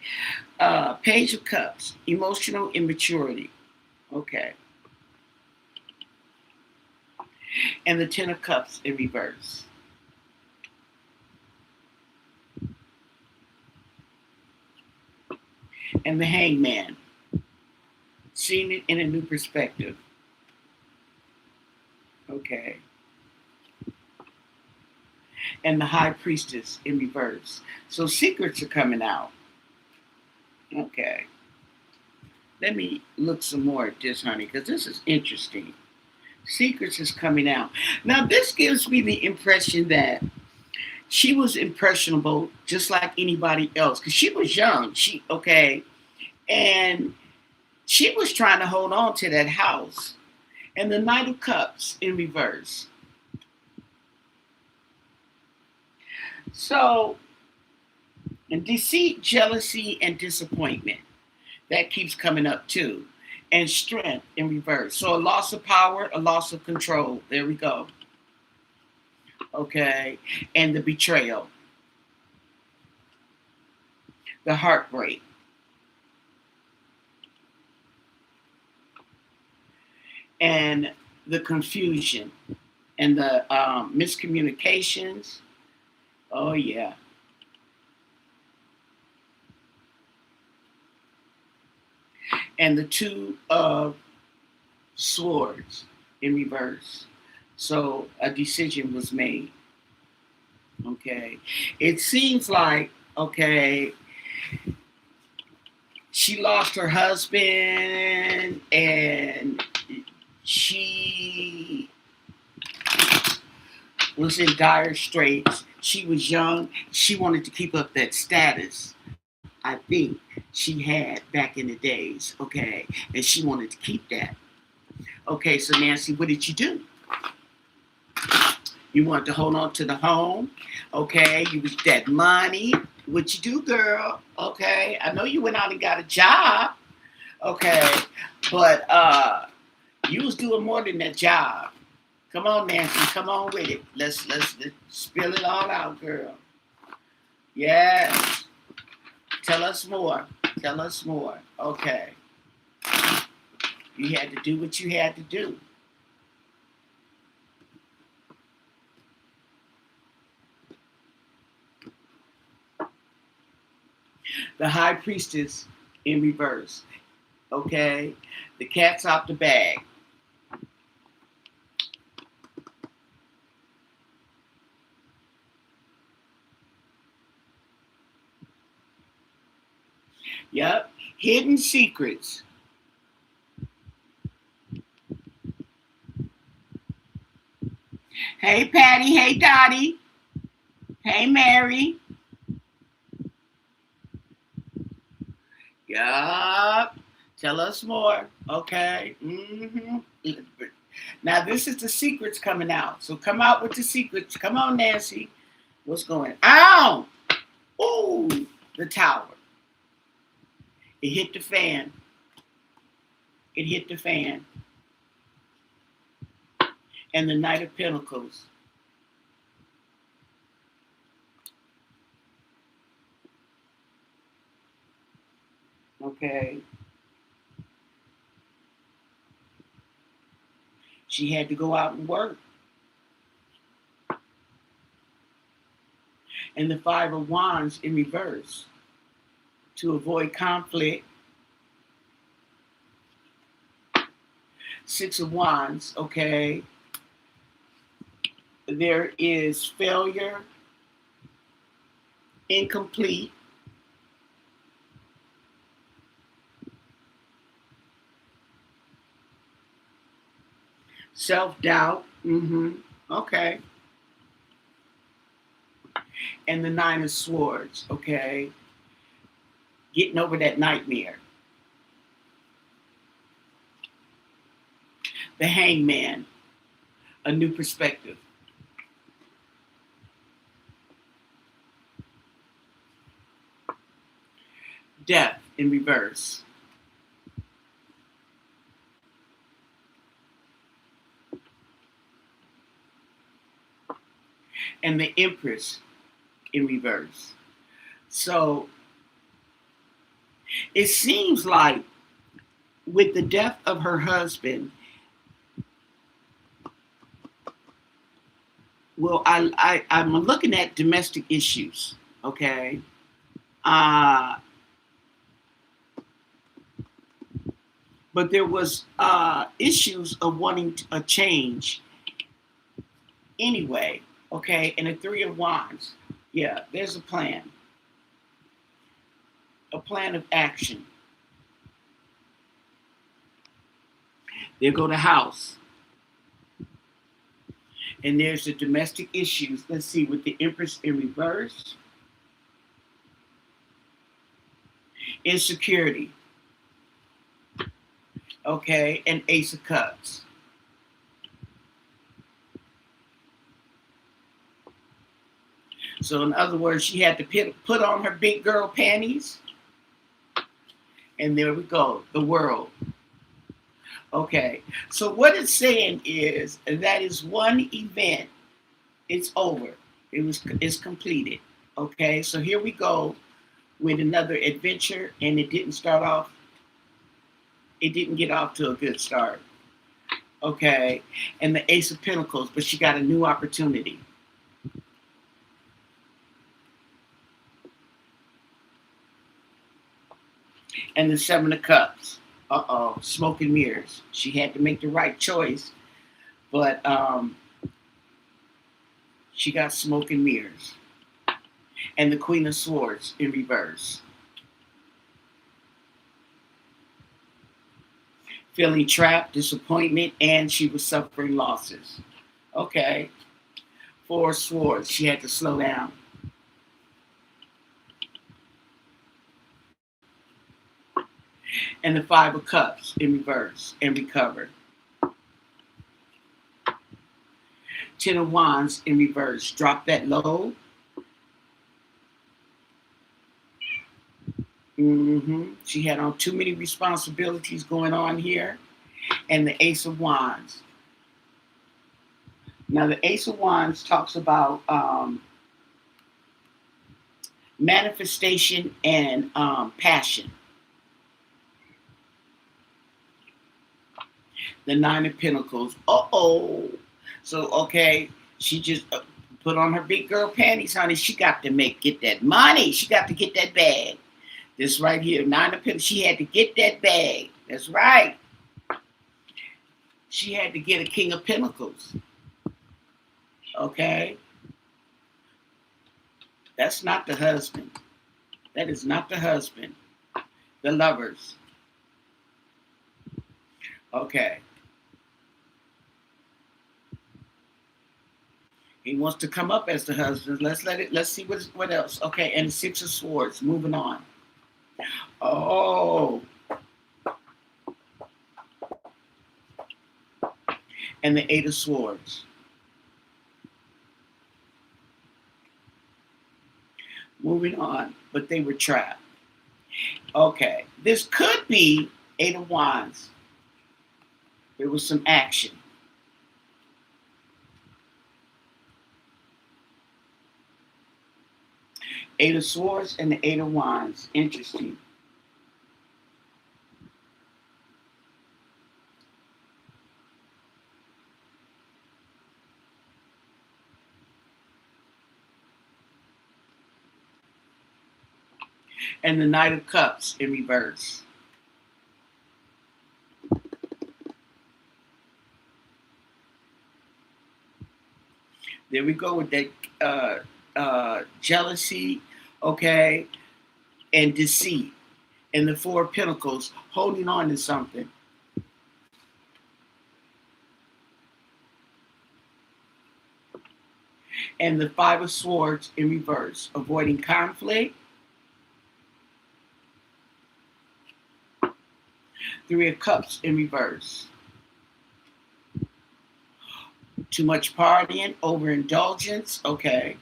Page of Cups, emotional immaturity. Okay. And the Ten of Cups in reverse. And the Hangman, seeing it in a new perspective. Okay. And the High Priestess in reverse. So secrets are coming out. Okay. Let me look some more at this, honey, because this is interesting. Secrets is coming out. Now, this gives me the impression that she was impressionable just like anybody else because she was young. And she was trying to hold on to that house. And the Knight of Cups in reverse. So, and deceit, jealousy, and disappointment. That keeps coming up too. And strength in reverse. So a loss of power, a loss of control. There we go. Okay. And the betrayal. The heartbreak. And the confusion. And the miscommunications. Oh, yeah. And the Two of Swords in reverse. So a decision was made. Okay. It seems like, okay, she lost her husband and she was in dire straits. She was young. She wanted to keep up that status I think she had back in the days, okay? And she wanted to keep that. Okay, so Nancy, what did you do? You wanted to hold on to the home, okay? You was that money, What you do, girl? Okay, I know you went out and got a job. Okay, but you was doing more than that job. Come on, Nancy. Come on with it. Let's spill it all out, girl. Yes. Tell us more. Tell us more. Okay. You had to do what you had to do. The high priestess in reverse. Okay. The cat's out the bag. Yep. Hidden secrets. Hey, Patty. Hey, Dottie. Hey, Mary. Yup. Tell us more. Okay. Now, this is the secrets coming out. So come out with the secrets. Come on, Nancy. What's going on? Ow! Ooh, the tower. It hit the fan. It hit the fan. And the Knight of Pentacles. Okay. She had to go out and work. And the Five of Wands in reverse to avoid conflict. Six of Wands, okay. There is failure, incomplete, self-doubt, okay. And the Nine of Swords, okay. Getting over that nightmare. The Hangman, a new perspective. Death in reverse. And the Empress in reverse. So it seems like with the death of her husband, well, I'm looking at domestic issues, okay? But there was issues of wanting a change anyway, okay? And the Three of Wands, yeah, there's a plan of action. There go the house. And there's the domestic issues. Let's see, with the Empress in reverse. Insecurity. Okay, and Ace of Cups. So in other words, she had to put on her big girl panties. And there we go, the World. Okay, so what it's saying is that is one event. It's over. It's completed. Okay, so here we go with another adventure, and it didn't get off to a good start. Okay, and the Ace of Pentacles, but she got a new opportunity. And the Seven of Cups. Smoke and mirrors. She had to make the right choice, but she got smoke and mirrors. And the Queen of Swords in reverse. Feeling trapped, disappointment, and she was suffering losses. Okay. Four of Swords. She had to slow down. And the Five of Cups in reverse and recover. Ten of Wands in reverse. Drop that load. She had on too many responsibilities going on here. And the Ace of Wands. Now, the Ace of Wands talks about manifestation and passion. The Nine of Pentacles. Uh-oh. So, okay, she just put on her big girl panties, honey. She got to get that money. She got to get that bag. This right here, Nine of Pentacles. She had to get that bag. That's right. She had to get a King of Pentacles. Okay? That's not the husband. That is not the husband. The lovers. Okay. He wants to come up as the husband. Let's see what else. Okay, and the Six of Swords. Moving on. Oh. And the Eight of Swords. Moving on. But they were trapped. Okay. This could be Eight of Wands. There was some action. Eight of Swords and the Eight of Wands. Interesting. And the Knight of Cups in reverse. There we go with that jealousy, okay, and deceit. And the Four of Pentacles holding on to something. And the Five of Swords in reverse, avoiding conflict. Three of Cups in reverse. Too much partying, overindulgence, okay.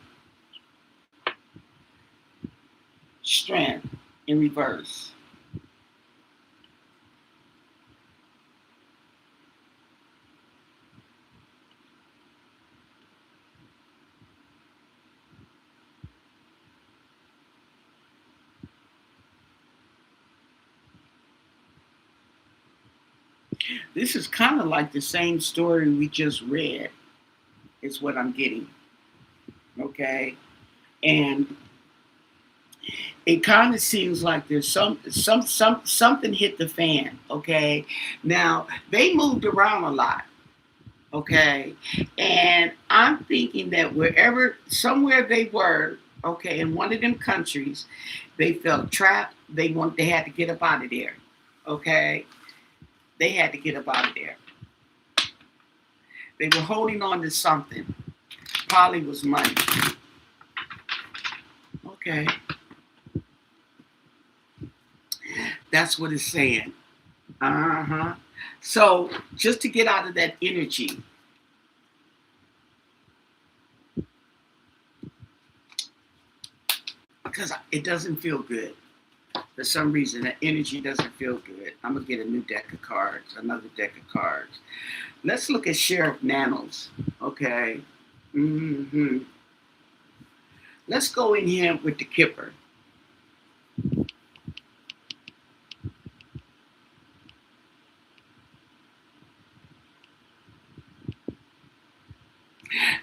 Strength in reverse. This is kind of like the same story we just read, is what I'm getting. Okay? And it kind of seems like there's something hit the fan, okay? Now, they moved around a lot, okay? And I'm thinking that somewhere they were, okay, in one of them countries, they felt trapped. They had to get up out of there, okay? They had to get up out of there. They were holding on to something. Probably was money. Okay. That's what it's saying. Uh-huh. So just to get out of that energy. Because it doesn't feel good. For some reason, that energy doesn't feel good. I'm going to get a new deck of cards, another deck of cards. Let's look at Sheriff Nanos, okay? Let's go in here with the Kipper.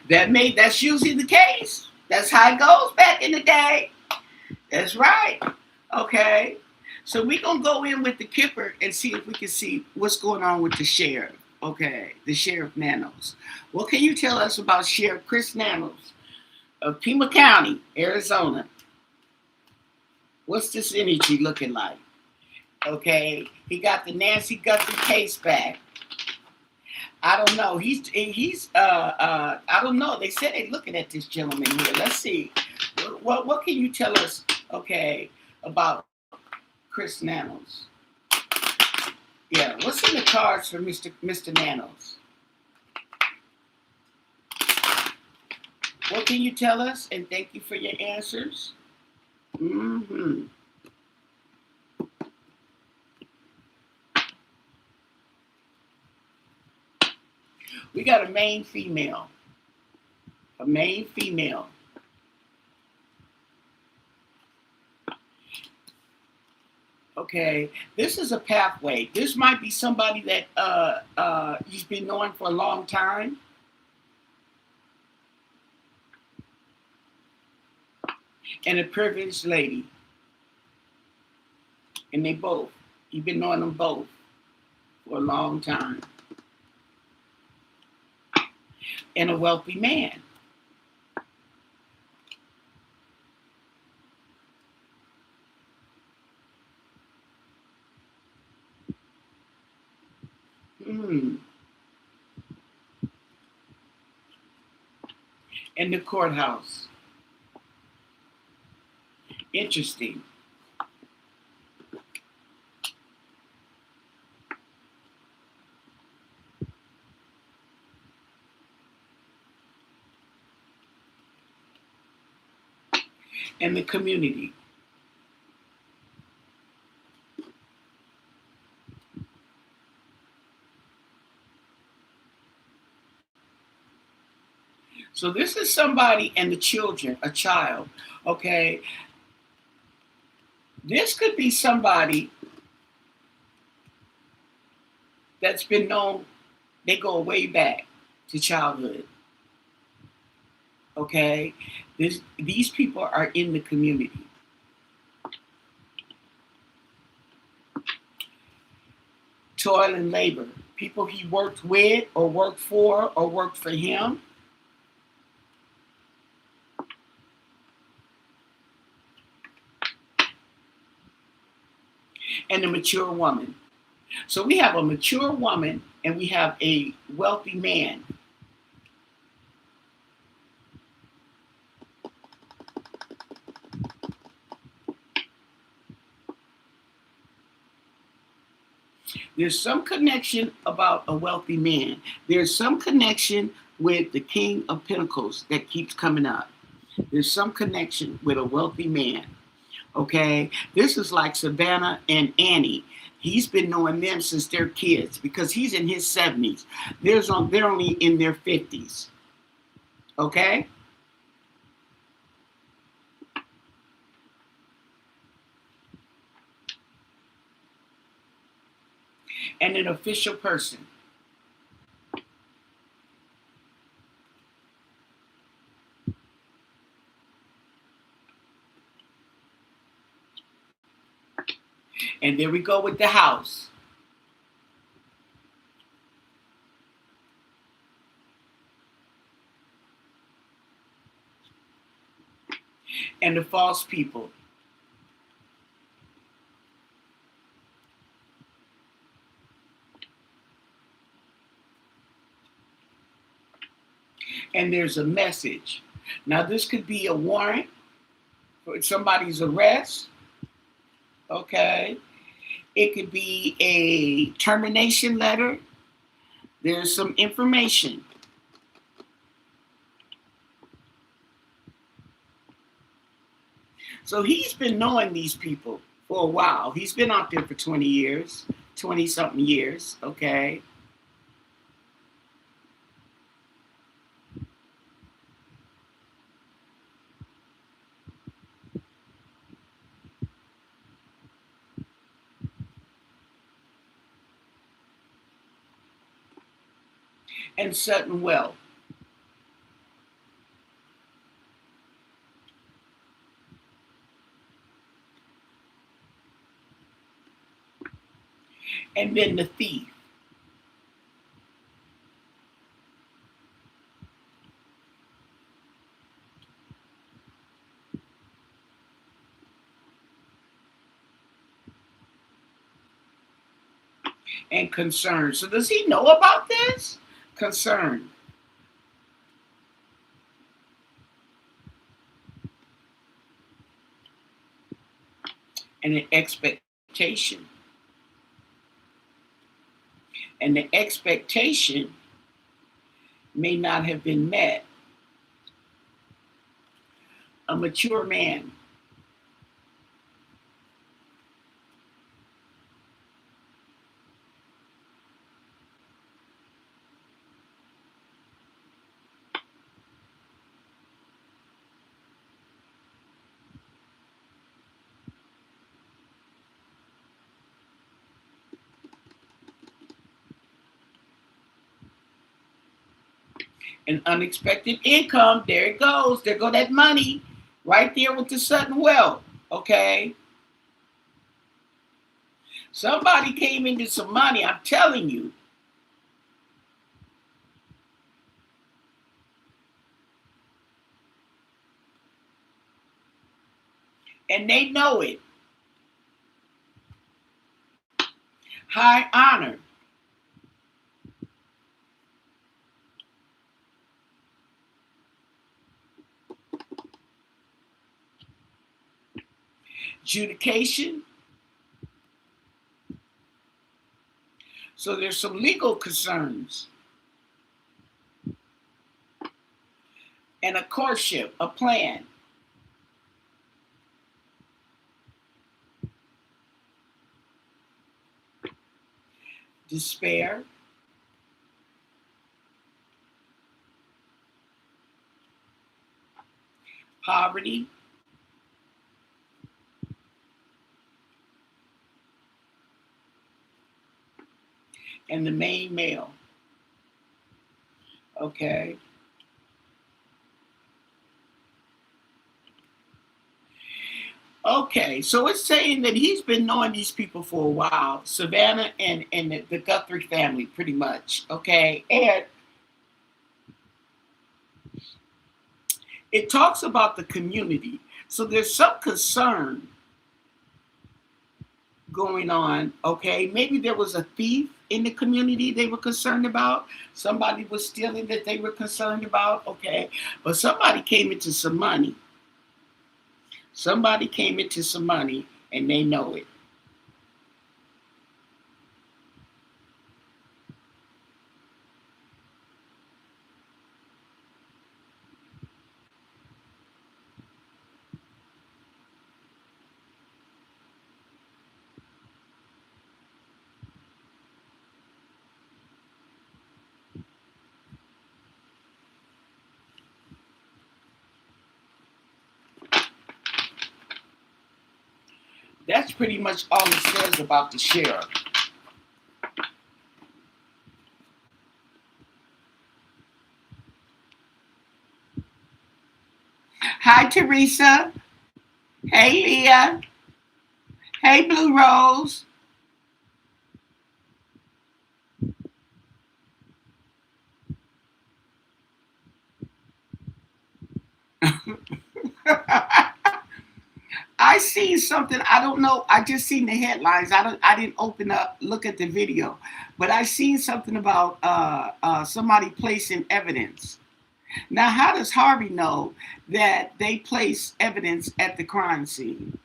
That's usually the case. That's how it goes back in the day. That's right. Okay. So we're going to go in with the Kipper and see if we can see what's going on with the sheriff. Okay. The Sheriff Nanos. What can you tell us about Sheriff Chris Nanos of Pima County, Arizona? What's this energy looking like? Okay. He got the Nancy Guthrie case back. I don't know. I don't know. They said they're looking at this gentleman here. Let's see. What can you tell us, okay, about Chris Nanos? Yeah, what's in the cards for Mr. Nanos? What can you tell us? And thank you for your answers. We got a main female. A main female. Okay, this is a pathway. This might be somebody that you've been knowing for a long time. And a privileged lady. And they both. You've been knowing them both for a long time. And a wealthy man. Hmm. In the courthouse. Interesting. In the community. So this is somebody and the children, a child, okay? This could be somebody that's been known, they go way back to childhood, okay? These people are in the community. Toil and labor. People he worked with or worked for him. And a mature woman. So we have a mature woman and we have a wealthy man. There's some connection about a wealthy man. There's some connection with the King of Pentacles that keeps coming up. There's some connection with a wealthy man. Okay, this is like Savannah and Annie. He's been knowing them since they're kids because he's in his 70s. They're only in their 50s. Okay? And an official person. And there we go with the house. And the false people. And there's a message. Now, this could be a warrant for somebody's arrest. Okay. It could be a termination letter. There's some information. So he's been knowing these people for a while. He's been out there for 20 years, 20 something years. Okay. And certain wealth. And then the thief. And concern. So does he know about this? Concern. And an expectation. And the expectation may not have been met. A mature man. An unexpected income. There it goes. There go that money. Right there with the sudden wealth. Okay. Somebody came into some money, I'm telling you. And they know it. High honor. Adjudication. So there's some legal concerns. And a courtship, a plan. Despair. Poverty. And the main male. Okay. Okay, so it's saying that he's been knowing these people for a while, Savannah and the Guthrie family, pretty much. Okay, and it talks about the community. So there's some concern going on. Okay, maybe there was a thief in the community they were concerned about. Somebody was stealing that they were concerned about. Okay, but somebody came into some money. Somebody came into some money and they know it. That's pretty much all it says about the sheriff. Hi, Teresa. Hey, Leah. Hey, Blue Rose. I seen something. I don't know. I just seen the headlines. I didn't open up, look at the video, but I seen something about somebody placing evidence. Now, how does Harvey know that they place evidence at the crime scene?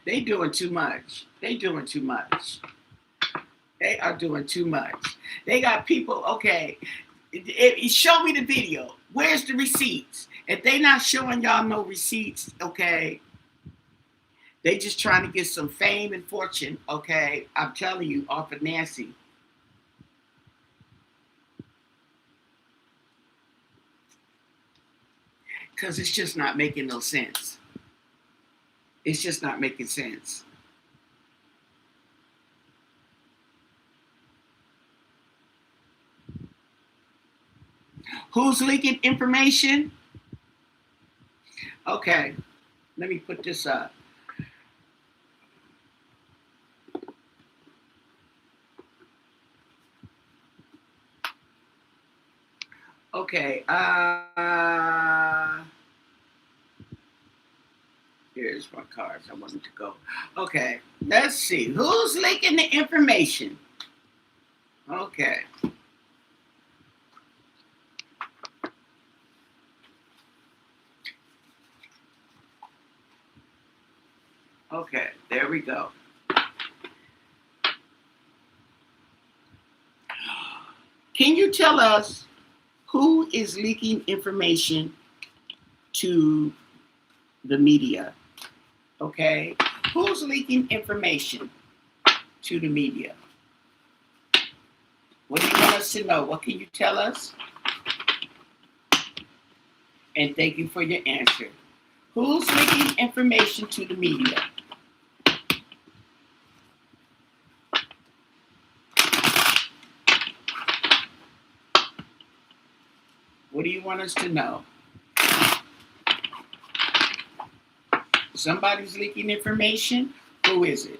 They doing too much. They doing too much. They are doing too much. They got people. Okay, show me the video. Where's the receipts? If they not showing y'all no receipts, okay, they just trying to get some fame and fortune. Okay, I'm telling you, off of Nancy. Because it's just not making no sense. It's just not making sense. Who's leaking information? Okay, let me put this up. Okay, here's my cards. I wanted to go. Okay, let's see. Who's leaking the information? Okay. Okay, there we go. Can you tell us who is leaking information to the media? Okay, who's leaking information? to the media? What do you want us to know? What can you tell us? And thank you for your answer. Who's leaking information to the media? What do you want us to know? Somebody's leaking information. Who is it?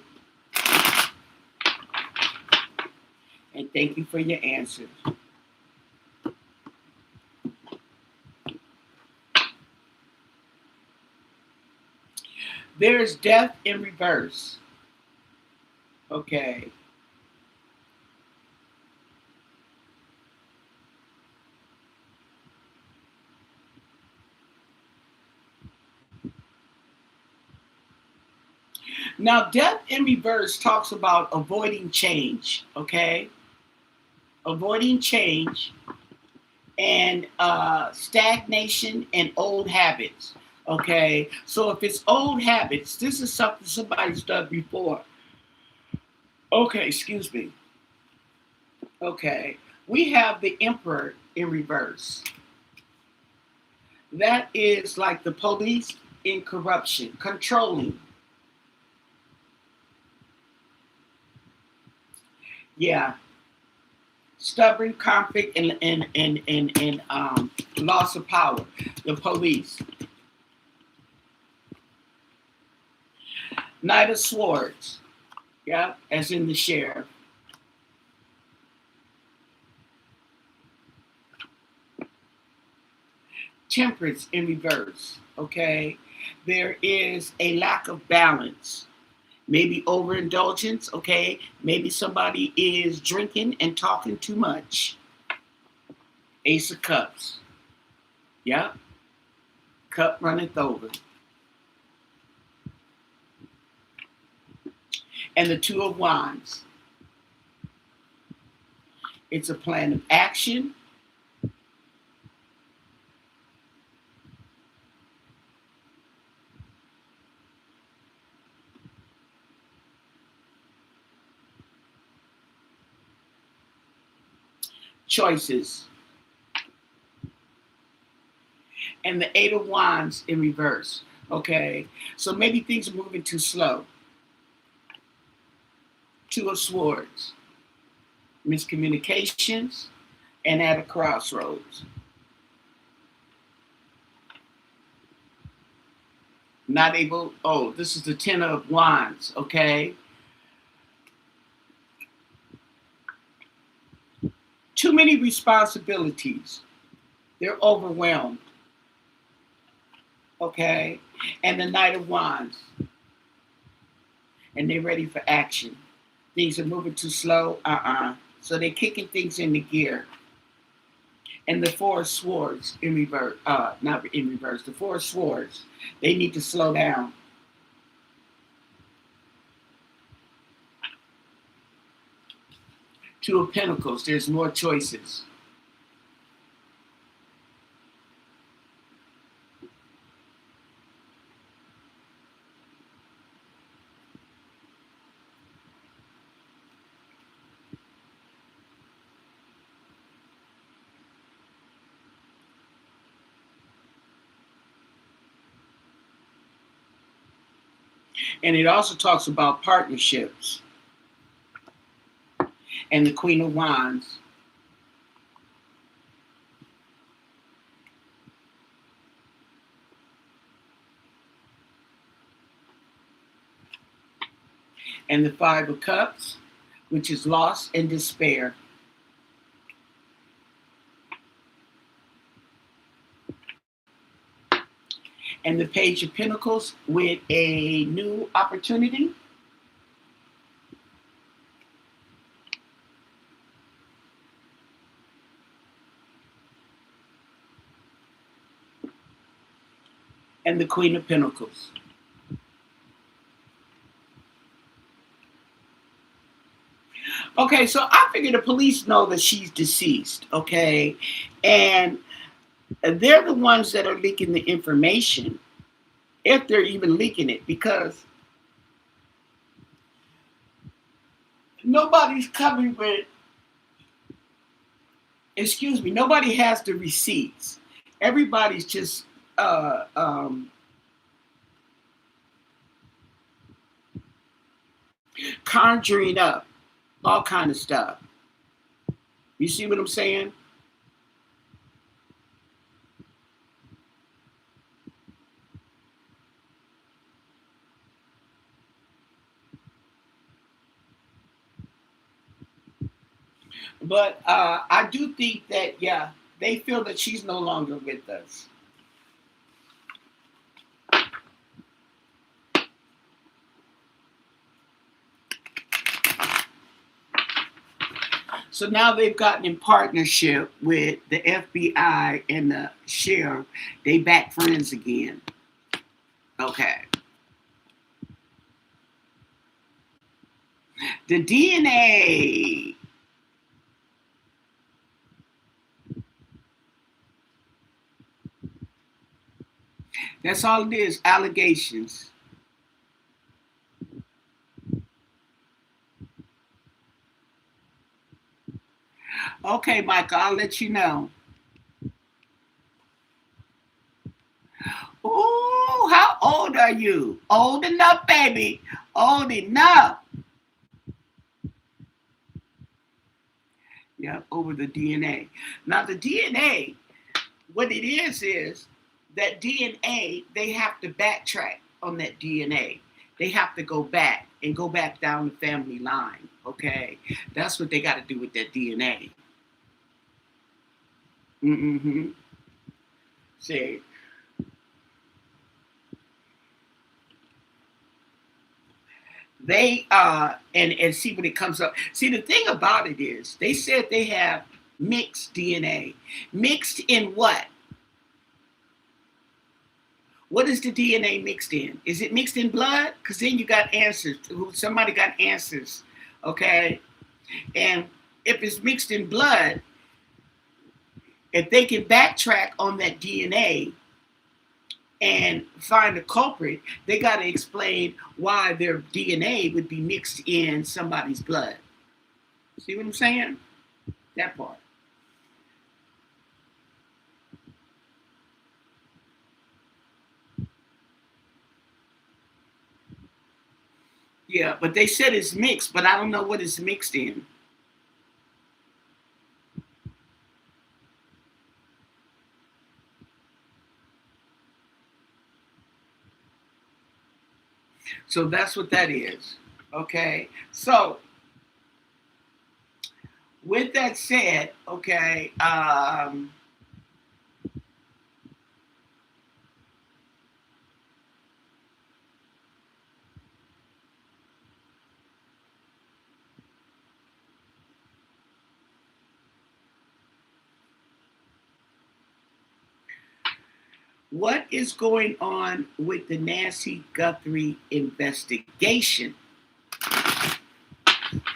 And thank you for your answers. There's death in reverse. Okay. Now, death in reverse talks about avoiding change, okay? Avoiding change and stagnation and old habits, okay? So if it's old habits, this is something somebody's done before. Okay, excuse me. Okay, we have the Emperor in reverse. That is like the police in corruption, controlling. Yeah, stubborn conflict and loss of power. The police. Knight of Swords. Yeah, as in the sheriff. Temperance in reverse. Okay, there is a lack of balance. Maybe overindulgence, okay? Maybe somebody is drinking and talking too much. Ace of Cups. Yeah. Cup runneth over. And the Two of Wands. It's a plan of action. Choices. And the Eight of Wands in reverse. Okay, so maybe things are moving too slow. Two of Swords. Miscommunications and at a crossroads. Not able, oh, this is the Ten of Wands, okay? Too many responsibilities. They're overwhelmed. Okay? And the Knight of Wands. And they're ready for action. Things are moving too slow. So they're kicking things into gear. And the Four of Swords in reverse. Not in reverse. The Four of Swords. They need to slow down. Two of Pentacles. There's more choices. And it also talks about partnerships. And the Queen of Wands. And the Five of Cups, which is loss and despair. And the Page of Pentacles with a new opportunity. And the Queen of Pentacles. Okay, so I figure the police know that she's deceased, okay? And they're the ones that are leaking the information, if they're even leaking it, because Nobody's coming with, excuse me, nobody has the receipts. Everybody's just uh, um, conjuring up all kind of stuff. You see what I'm saying? But I do think that, yeah, they feel that she's no longer with us. So now they've gotten in partnership with the FBI and the sheriff. They back friends again. Okay. The DNA. That's all it is. Allegations. Okay, Michael, I'll let you know. Ooh, how old are you? Old enough, baby. Old enough. Yeah, over the DNA. Now, the DNA, what it is that DNA, they have to backtrack on that DNA. They have to go back and go back down the family line. Okay, that's what they got to do with that DNA. Mm-hmm. See, they and see when it comes up. See, the thing about it is, they said they have mixed DNA. Mixed in what? What is the DNA mixed in? Is it mixed in blood? Because then you got answers. Somebody got answers. Okay. And if it's mixed in blood, if they can backtrack on that DNA and find the culprit, they got to explain why their DNA would be mixed in somebody's blood. See what I'm saying? That part. Yeah, but they said it's mixed, but I don't know what it's mixed in. So that's what that is. Okay. So with that said, okay, what is going on with the Nancy Guthrie investigation?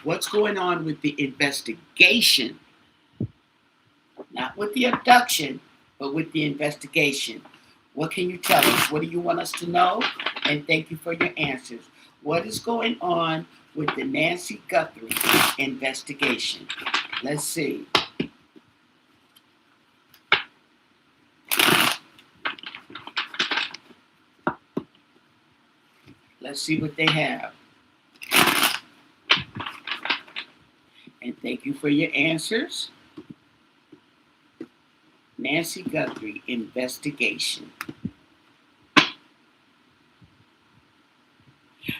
What's going on with the investigation? Not with the abduction, but with the investigation. What can you tell us? What do you want us to know? And thank you for your answers. What is going on with the Nancy Guthrie investigation? Let's see. Let's see what they have. And thank you for your answers. Nancy Guthrie investigation.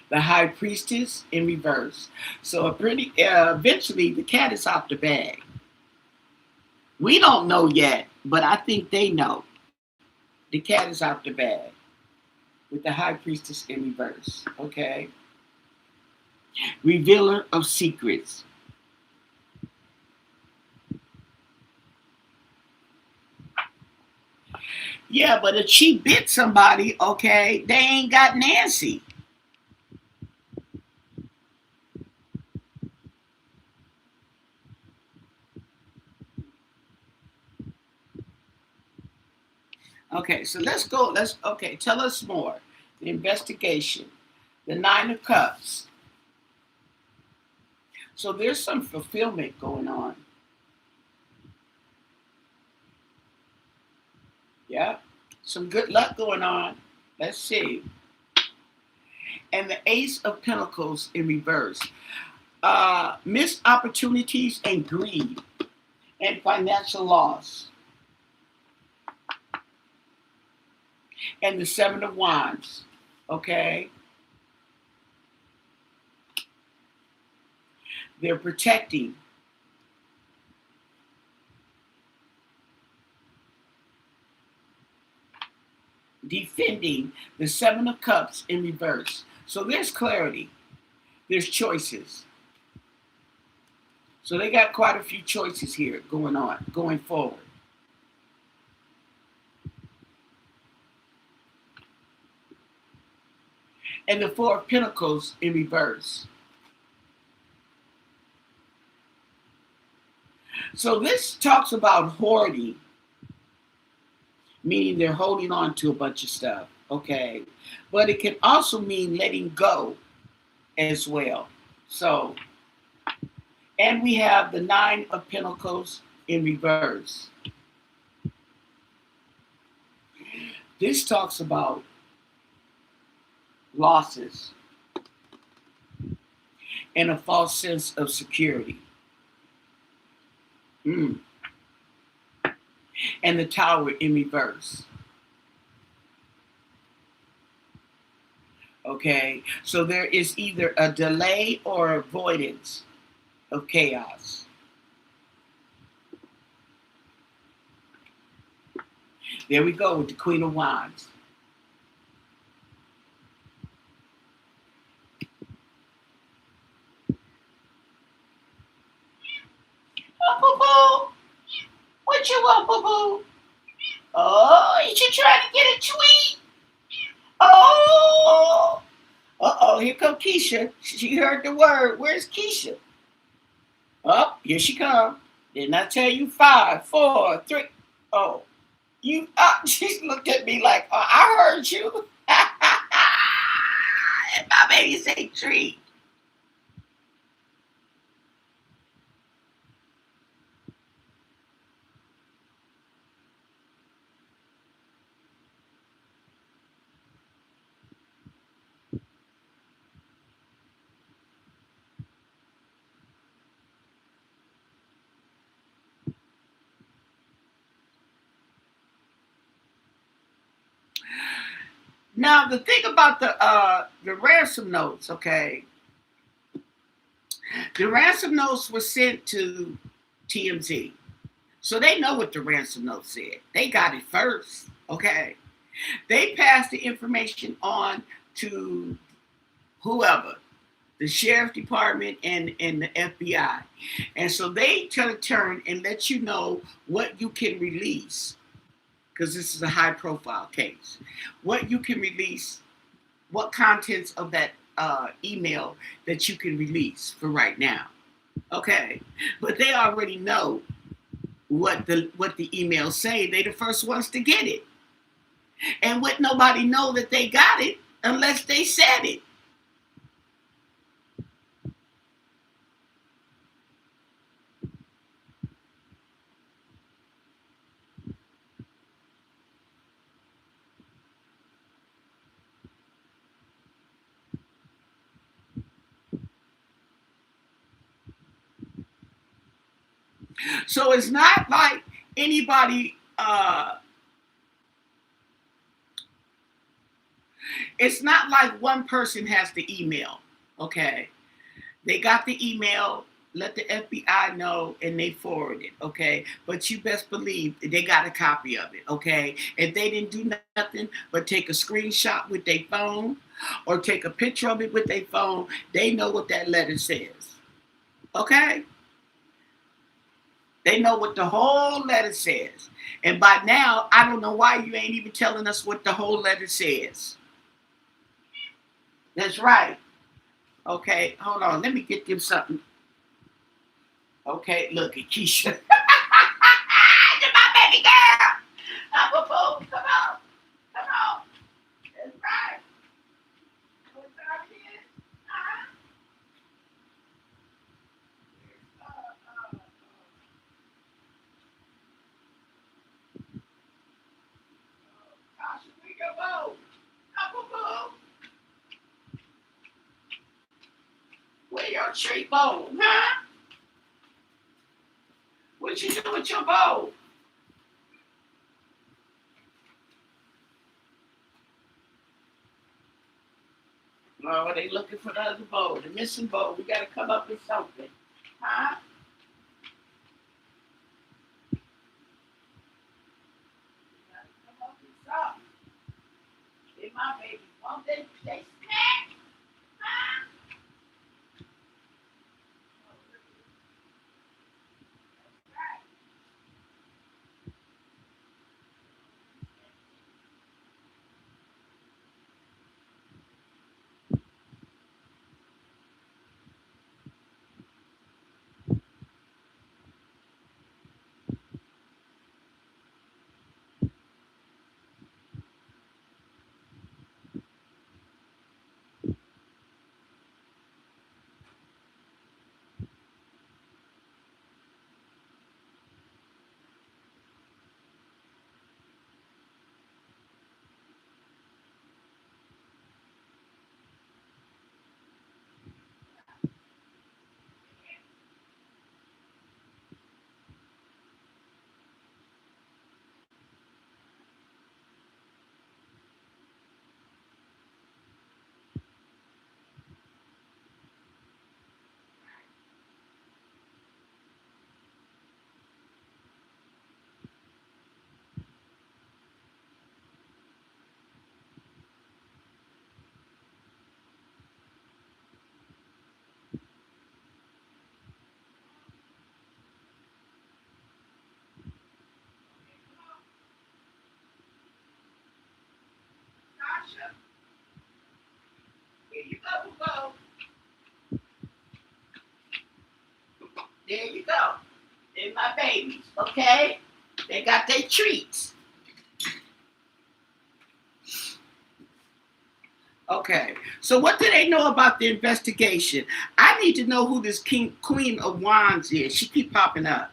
The high priestess in reverse. So eventually the cat is out the bag. We don't know yet, but I think they know. The cat is out the bag with the high priestess in reverse. Okay. Revealer of secrets. Yeah, but if she bit somebody, okay, they ain't got Nancy. Okay, so let's go. Okay, tell us more. The investigation, the Nine of Cups. So there's some fulfillment going on. Yeah. Some good luck going on. Let's see. And the Ace of Pentacles in reverse. Missed opportunities and greed and financial loss. And the Seven of Wands. Okay. They're protecting. Defending. The Seven of Cups in reverse. So there's clarity. There's choices. So they got quite a few choices here going on, going forward. And the Four of Pentacles in reverse. So this talks about hoarding, meaning they're holding on to a bunch of stuff, okay? But it can also mean letting go as well. So, and we have the Nine of Pentacles in reverse. This talks about losses and a false sense of security. And the Tower in reverse. Okay, so there is either a delay or avoidance of chaos. There we go with the Queen of Wands. Oh, boo-boo. What you want, boo-boo? Oh, you should try to get a tweet. Oh. Uh-oh, here comes Keisha. She heard the word. Where's Keisha? Oh, here she comes. Didn't I tell you 5, 4, 3? Oh, you. She looked at me like, oh, I heard you. And my baby say treat. Now the thing about the ransom notes, okay? The ransom notes were sent to TMZ. So they know what the ransom note said. They got it first, okay? They passed the information on to whoever, the sheriff department and the FBI. And so they turn and let you know what you can release, because this is a high profile case. What you can release, what contents of that email that you can release for right now. Okay. But they already know what the emails say. They the first ones to get it. And would nobody know that they got it unless they said it. So it's not like anybody it's not like one person has the email. Okay. They got the email, let the FBI know, and they forward it, okay? But you best believe they got a copy of it, okay? If they didn't do nothing but take a screenshot with their phone or take a picture of it with their phone, they know what that letter says, okay? They know what the whole letter says. And by now, I don't know why you ain't even telling us what the whole letter says. That's right. Okay, hold on. Let me get them something. Okay, look at Keisha. You're my baby girl. I'm a fool. Come on. Come on. That's right. What time it is? Uh-huh. tree bowl, huh? What you do with your bowl? Oh, they looking for the other bowl, the missing bowl. We got to come up with something, huh? We got to come up with something. Hey, my baby, won't they snack? Huh? Tasha, here you go. There you go. They're my babies, okay? They got their treats. Okay, so what do they know about the investigation? I need to know who this Queen of Wands is. She keep popping up.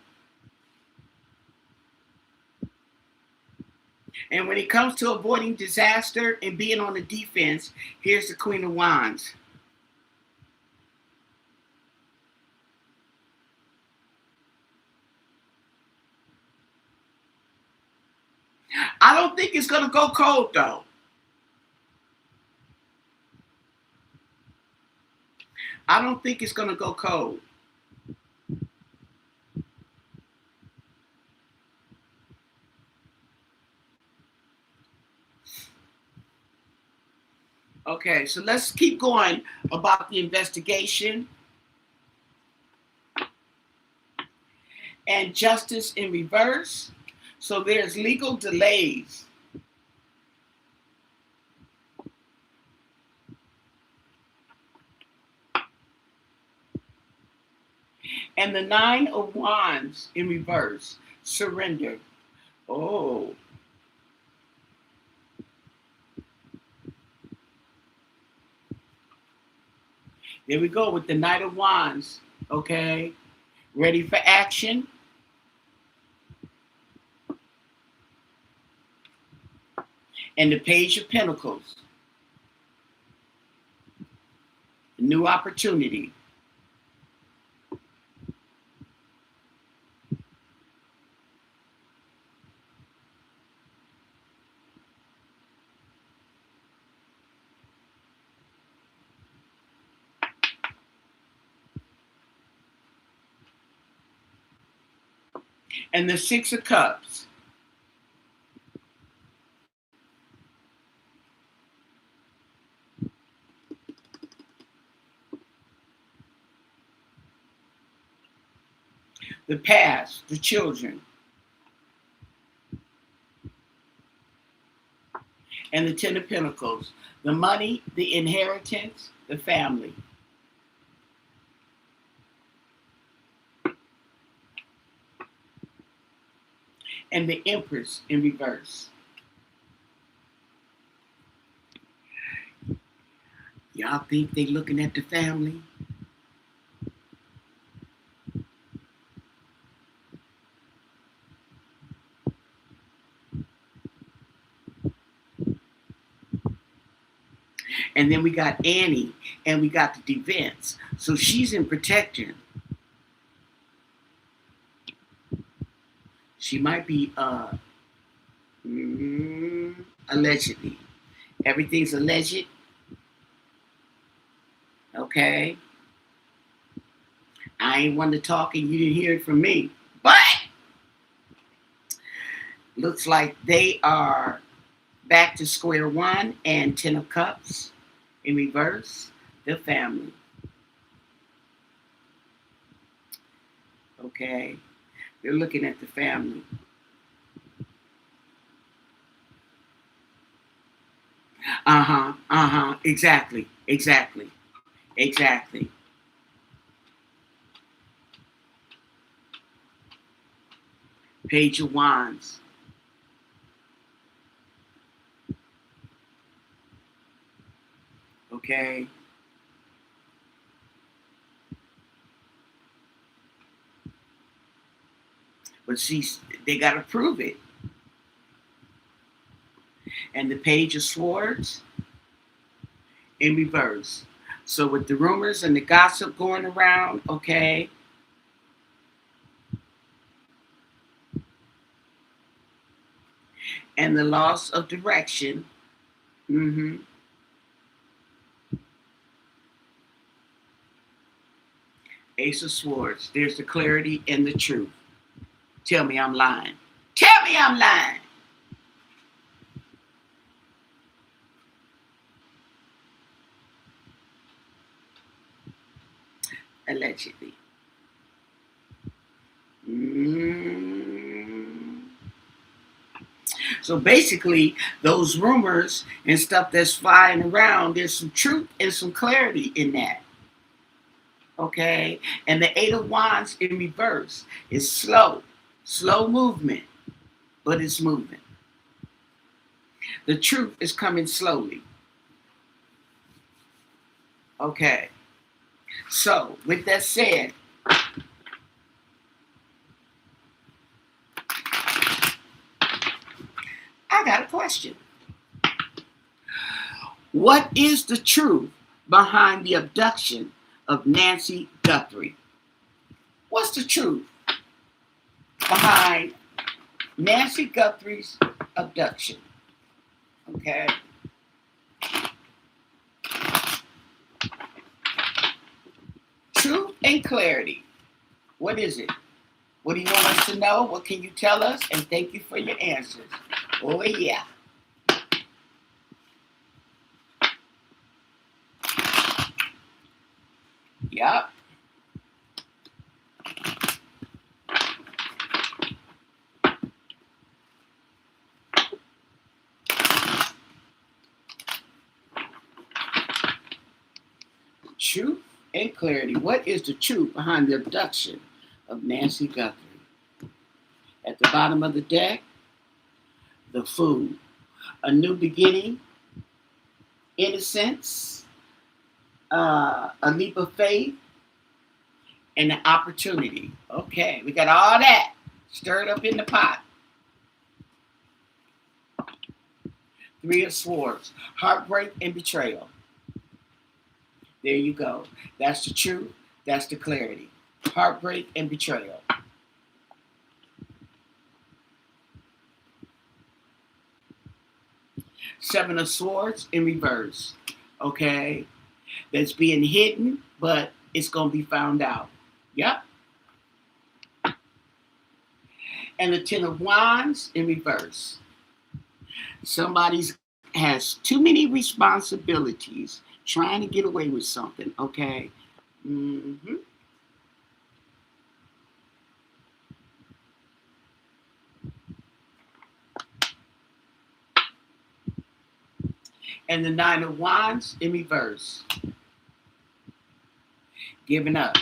And when it comes to avoiding disaster and being on the defense, here's the Queen of Wands. I don't think it's going to go cold, though. I don't think it's going to go cold. Okay, so let's keep going about the investigation. And justice in reverse. So there's legal delays. And the Nine of Wands in reverse. Surrender. Oh. There we go with the Knight of Wands. Okay. Ready for action. And the Page of Pentacles. New opportunity. And the Six of Cups. The past, the children. And the Ten of Pentacles. The money, the inheritance, the family. And the Empress in reverse. Y'all think they looking at the family? And then we got Annie, and we got the defense. So she's in protection. She might be allegedly. Everything's alleged. Okay. I ain't one to talk and you didn't hear it from me. But looks like they are back to square one, and 10 of cups in reverse, the family. Okay. They're looking at the family. Exactly. Exactly. Exactly. Page of Wands. Okay. But see, they got to prove it. And the Page of Swords in reverse. So with the rumors and the gossip going around, okay, and the loss of direction, Ace of Swords. There's the clarity and the truth. Tell me I'm lying. Tell me I'm lying. Allegedly. So basically, those rumors and stuff that's flying around, there's some truth and some clarity in that. Okay? And the Eight of Wands in reverse is slow. Slow movement, but it's moving. The truth is coming slowly. Okay. So, with that said, I got a question. What is the truth behind the abduction of Nancy Guthrie? What's the truth behind Nancy Guthrie's abduction? Okay. Truth and clarity. What is it? What do you want us to know? What can you tell us? And thank you for your answers. Oh, yeah. Yep. Truth and clarity. What is the truth behind the abduction of Nancy Guthrie? At the bottom of the deck, the Fool. A new beginning, innocence, a leap of faith, and an opportunity. Okay, we got all that stirred up in the pot. Three of Swords, heartbreak and betrayal. There you go. That's the truth. That's the clarity. Heartbreak and betrayal. Seven of Swords in reverse. Okay, that's being hidden, but it's going to be found out. Yep. And the Ten of Wands in reverse. Somebody's has too many responsibilities trying to get away with something, okay? Mm-hmm. And the Nine of Wands in reverse. Giving up.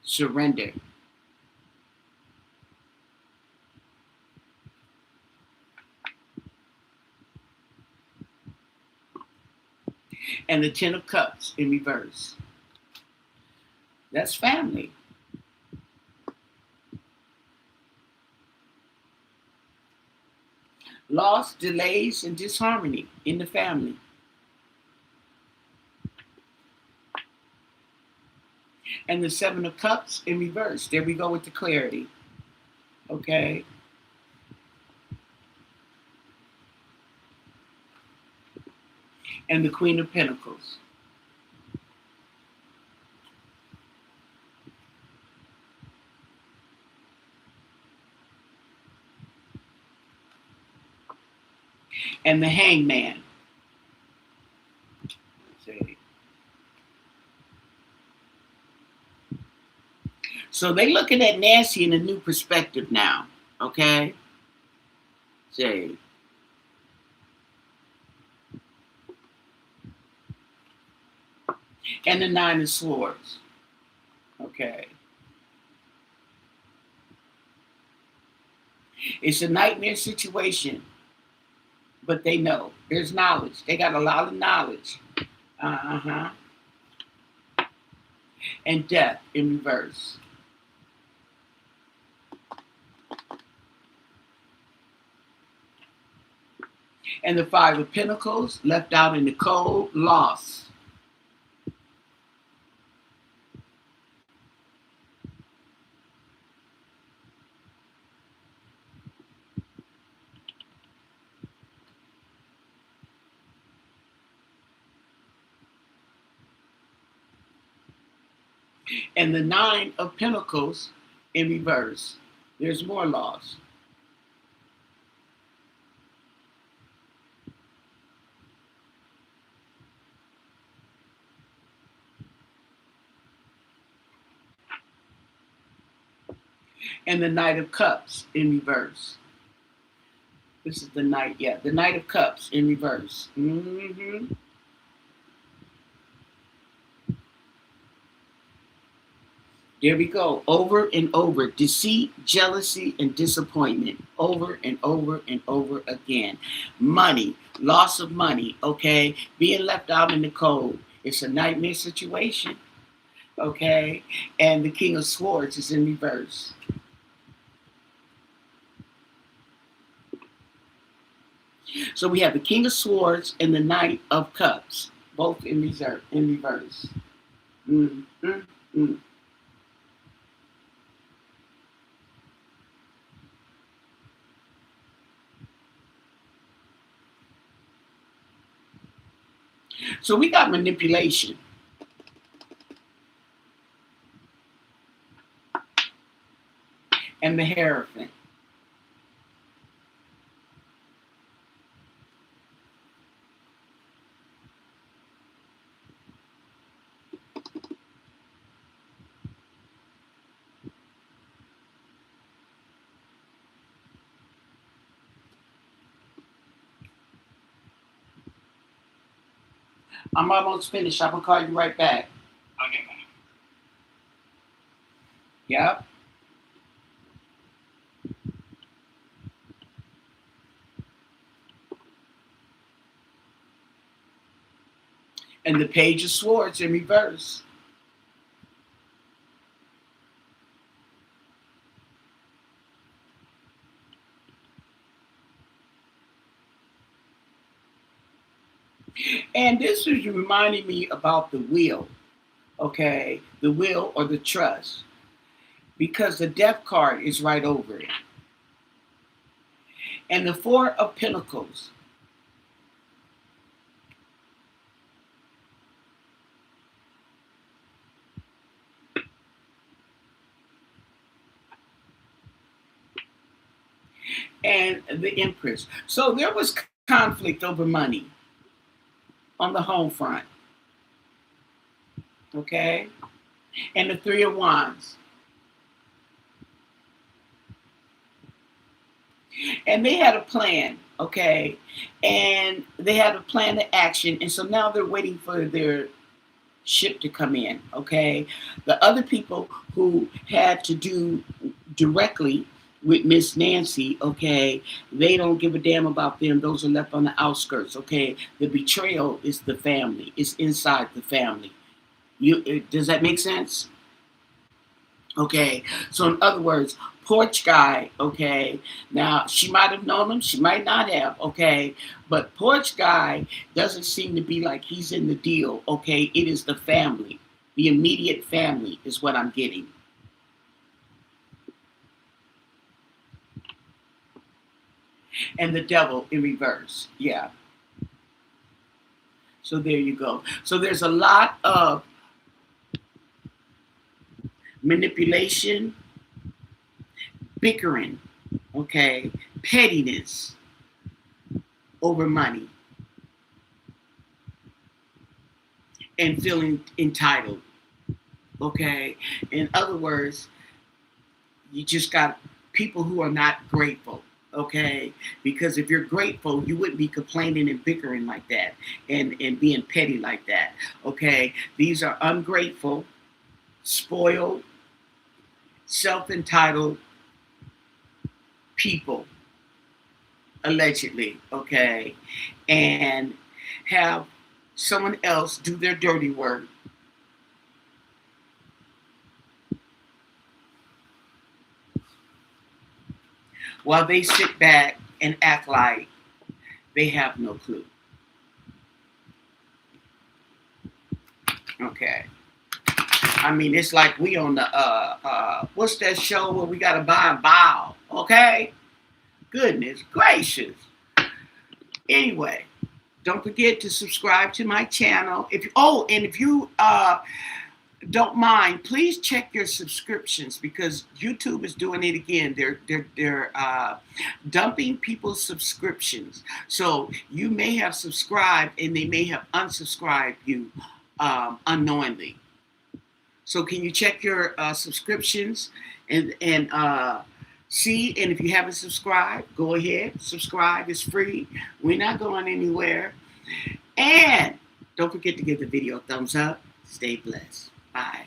Surrender. And the Ten of Cups in reverse. That's family. Loss, delays, and disharmony in the family. And the Seven of Cups in reverse. There we go with the clarity. Okay. And the Queen of Pentacles. And the Hangman. See. So they looking at Nancy in a new perspective now. Okay. See. And the Nine of Swords. Okay. It's a nightmare situation, but they know. There's knowledge. They got a lot of knowledge. Uh-huh. And Death in reverse. And the Five of Pentacles, left out in the cold, loss. And the Nine of Pentacles in reverse. There's more loss. And the Knight of Cups in reverse. This is the Knight, yeah, the Knight of Cups in reverse. Mm-hmm. There we go. Over and over. Deceit, jealousy, and disappointment. Over and over and over again. Money. Loss of money. Okay. Being left out in the cold. It's a nightmare situation. Okay. And the King of Swords is in reverse. So we have the King of Swords and the Knight of Cups. Both in reverse. Mm-hmm. So we got manipulation. And the Hierophant. I'm almost finished. I'm going to call you right back. Okay. Yep. And the Page of Swords in reverse. And this is reminding me about the wheel, okay? The will or the trust. Because the Death card is right over it. And the Four of Pentacles. And the Empress. So there was conflict over money on the home front. Okay? And the Three of Wands. And they had a plan, okay? And they had a plan of action. And so now they're waiting for their ship to come in, okay? The other people who had to do directly with Miss Nancy, okay, they don't give a damn about them. Those are left on the outskirts, okay? The betrayal is the family. It's inside the family. Does that make sense? Okay, so in other words, Porch Guy, okay, now she might have known him, she might not have, okay, but Porch Guy doesn't seem to be like he's in the deal, okay, it is the family, The immediate family is what I'm getting. And the devil in reverse. Yeah. So there you go. So there's a lot of manipulation, bickering, okay, pettiness over money, and feeling entitled. Okay. In other words, you just got people who are not grateful. Okay, because if you're grateful, you wouldn't be complaining and bickering like that, and being petty like that. Okay, these are ungrateful, spoiled, self-entitled people, allegedly. Okay, and have someone else do their dirty work while they sit back and act like they have no clue. Okay. I mean, it's like we on the what's that show where we gotta buy and bow? Okay. Goodness gracious. Anyway, don't forget to subscribe to my channel. If you don't mind, please check your subscriptions, because YouTube is doing it again. They're dumping people's subscriptions. So you may have subscribed and they may have unsubscribed you unknowingly. So can you check your subscriptions and see? And if you haven't subscribed, go ahead, subscribe. It's free. We're not going anywhere. And don't forget to give the video a thumbs up. Stay blessed. Bye.